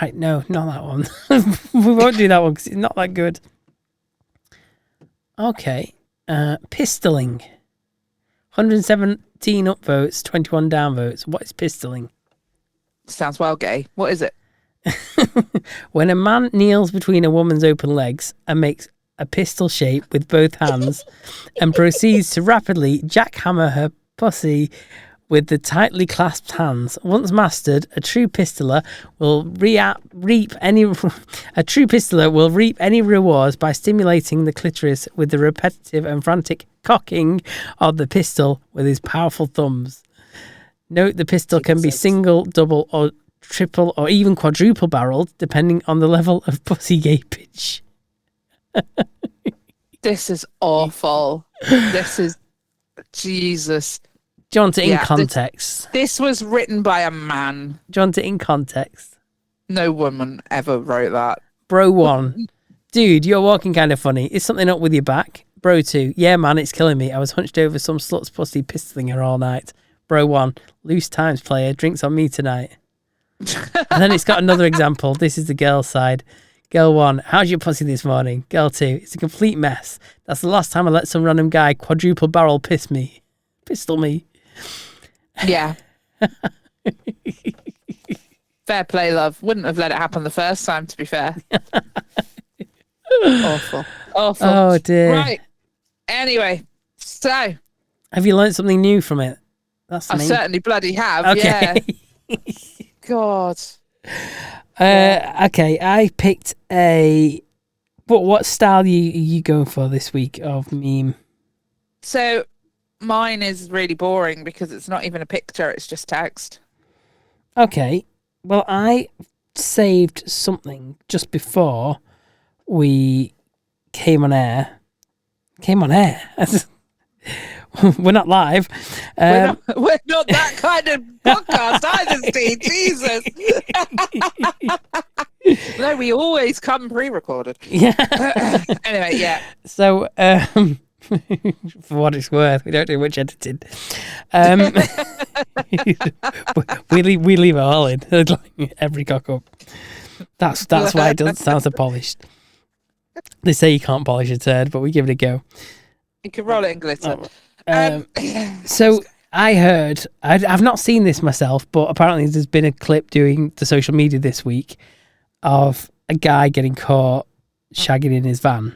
Right, no, not that one. We won't do that one because it's not that good. Okay. Pistoling. 117 upvotes, 21 downvotes. What is pistoling? Sounds well gay. What is it? When a man kneels between a woman's open legs and makes a pistol shape with both hands and proceeds to rapidly jackhammer her pussy with the tightly clasped hands. Once mastered, a true pistoler will reap any rewards by stimulating the clitoris with the repetitive and frantic cocking of the pistol with his powerful thumbs. Note the pistol can be single, double, or triple, or even quadruple barreled, depending on the level of pussy gapage. This is awful. This is... Jesus. Do you want it in context? This was written by a man. Do you want it in context? No woman ever wrote that. Bro 1. Dude, you're walking kind of funny. Is something up with your back? Bro 2. Yeah, man, it's killing me. I was hunched over some slut's pussy pistoling her all night. Bro 1. Loose times, player. Drinks on me tonight. And then it's got another example. This is the girl side. Girl 1. How's your pussy this morning? Girl 2. It's a complete mess. That's the last time I let some random guy quadruple barrel pistol me. Yeah. Fair play, love. Wouldn't have let it happen the first time, to be fair. Awful. Oh, dear. Right. Anyway, so... Have you learned something new from it? That's I certainly bloody have, okay. Yeah. God. Okay, I picked a... What style are you going for this week of meme? So... Mine is really boring because it's not even a picture, it's just text. Okay. Well, I saved something just before we came on air. We're not live. We're not that kind of podcast either, Steve. Jesus. No, we always come pre-recorded. Yeah. Anyway, yeah. So, for what it's worth, we don't do much editing. We leave it all in, like every cock up. That's why it doesn't sound so polished. They say you can't polish a turd, but we give it a go. You can roll it in glitter. So I heard, I've not seen this myself, but apparently there's been a clip doing the social media this week of a guy getting caught shagging in his van.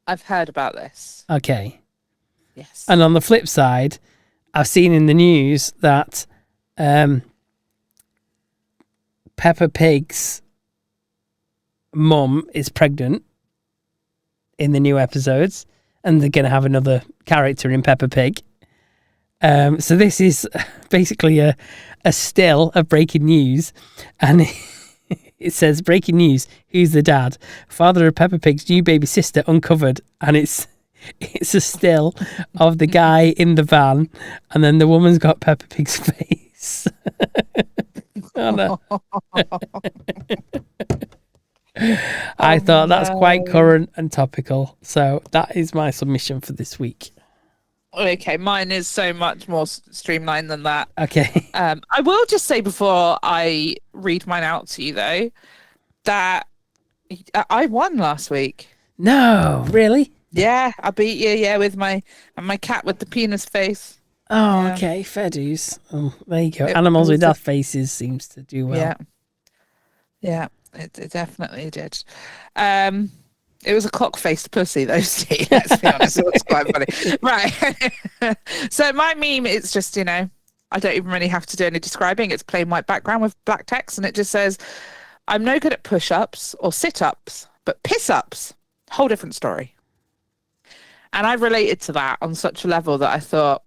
I've heard about this. Okay. Yes. And on the flip side, I've seen in the news that Peppa Pig's mum is pregnant in the new episodes, and they're going to have another character in Peppa Pig. So this is basically a still of breaking news, and it says, breaking news, who's the dad? Father of Peppa Pig's new baby sister uncovered, and it's a still of the guy in the van, and then the woman's got Peppa Pig's face. Oh, no. I thought that's quite current and topical, so that is my submission for this week. Okay, mine is so much more streamlined than that. Okay. I will just say before I read mine out to you, though, that I won last week. No, really? Yeah, I beat you. Yeah, with my cat with the penis face. Oh, Yeah. okay, fair dues. Oh, there you go. Animals with death faces seems to do well. Yeah, it definitely did. It was a cock-faced pussy, though, Steve. Let's be honest, it was quite funny. Right. So my meme, it's just, I don't even really have to do any describing. It's plain white background with black text, and it just says, I'm no good at push-ups or sit-ups, but piss-ups, whole different story. And I related to that on such a level that I thought,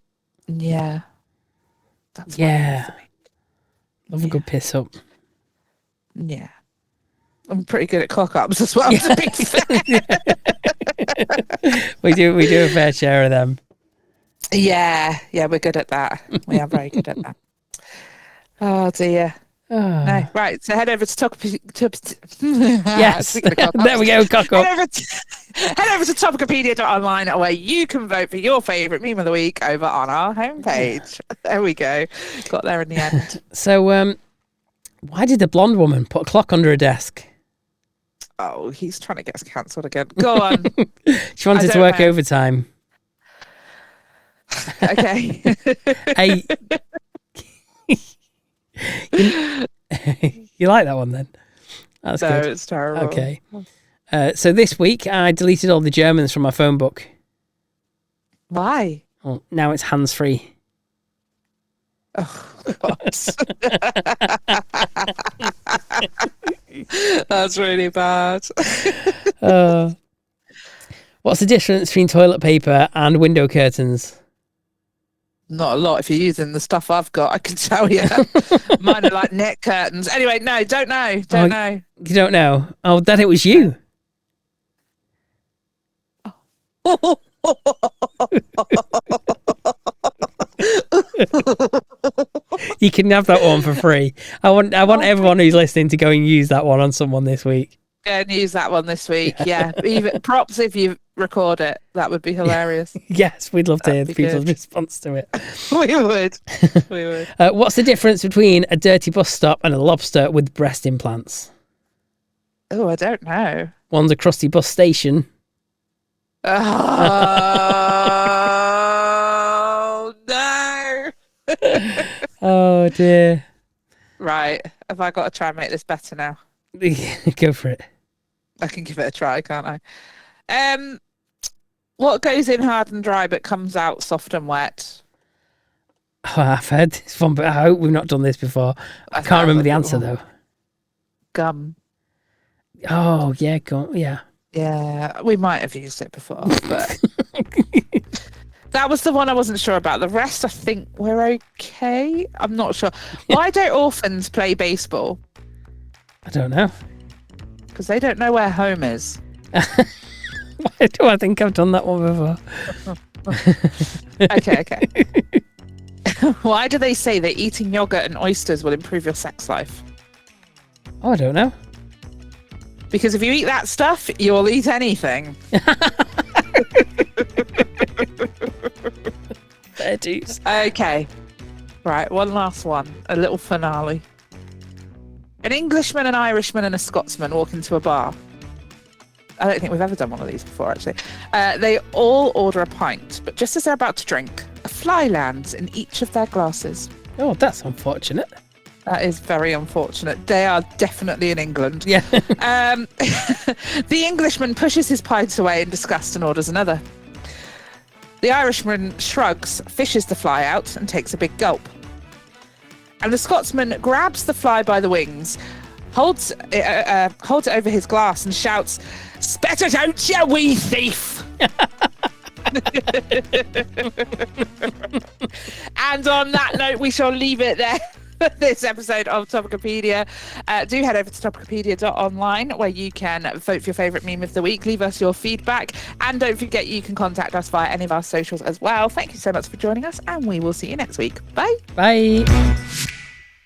yeah. That's Yeah. Love a good piss up. Yeah. I'm pretty good at cock-ups as well, to be fair. We do a fair share of them. Yeah, we're good at that. We are very good at that. Oh, dear. Oh. No. Right, so head over to Yes, there we go, cock up. Head over to Topicopedia.online where you can vote for your favourite meme of the week over on our homepage. There we go. Got there in the end. So, why did the blonde woman put a clock under her desk? Oh, he's trying to get us cancelled again. Go on. She wanted to work overtime. Okay. Hey, you like that one then? That's good. No, it's terrible. Okay. So this week I deleted all the Germans from my phone book. Why? Well, now it's hands-free. Oh, God. That's really bad. What's the difference between toilet paper and window curtains? Not a lot if you're using the stuff I've got, I can tell you. Mine are like net curtains. Anyway, no, don't know. Don't know. You don't know? Oh, then it was you. You can have that one for free. I want everyone who's listening to go and use that one on someone this week. Go and use that one this week. Yeah. Even props if you record it. That would be hilarious. Yes, we'd love to hear the be people's good. response to it. We would. We would. What's the difference between a dirty bus stop and a lobster with breast implants? Oh, I don't know. One's a crusty bus station. Oh, no. Oh, dear. Right. Have I got to try and make this better now? Go for it. I can give it a try, can't I? What goes in hard and dry but comes out soft and wet? Oh, I've heard this one, but I hope we've not done this before. I can't remember the answer, though. Gum. Oh, yeah, yeah. Yeah, we might have used it before, but that was the one I wasn't sure about. The rest, I think we're okay. I'm not sure. Why don't orphans play baseball? I don't know. Because they don't know where home is. Why do I think I've done that one before? Okay. Why do they say that eating yogurt and oysters will improve your sex life? Oh, I don't know. Because if you eat that stuff, you'll eat anything. Fair dues. Okay. Right, one last one. A little finale. An Englishman, an Irishman, and a Scotsman walk into a bar. I don't think we've ever done one of these before, actually. They all order a pint, but just as they're about to drink, a fly lands in each of their glasses. Oh, that's unfortunate. That is very unfortunate. They are definitely in England. Yeah. The Englishman pushes his pint away in disgust and orders another. The Irishman shrugs, fishes the fly out, and takes a big gulp. And the Scotsman grabs the fly by the wings, holds it over his glass, and shouts, "Spit it out, you wee thief!" And on that note, we shall leave it there. This episode of Topicopedia. Do head over to topicopedia.online where you can vote for your favourite meme of the week, leave us your feedback, and don't forget you can contact us via any of our socials as well. Thank you so much for joining us, and we will see you next week. Bye. Bye.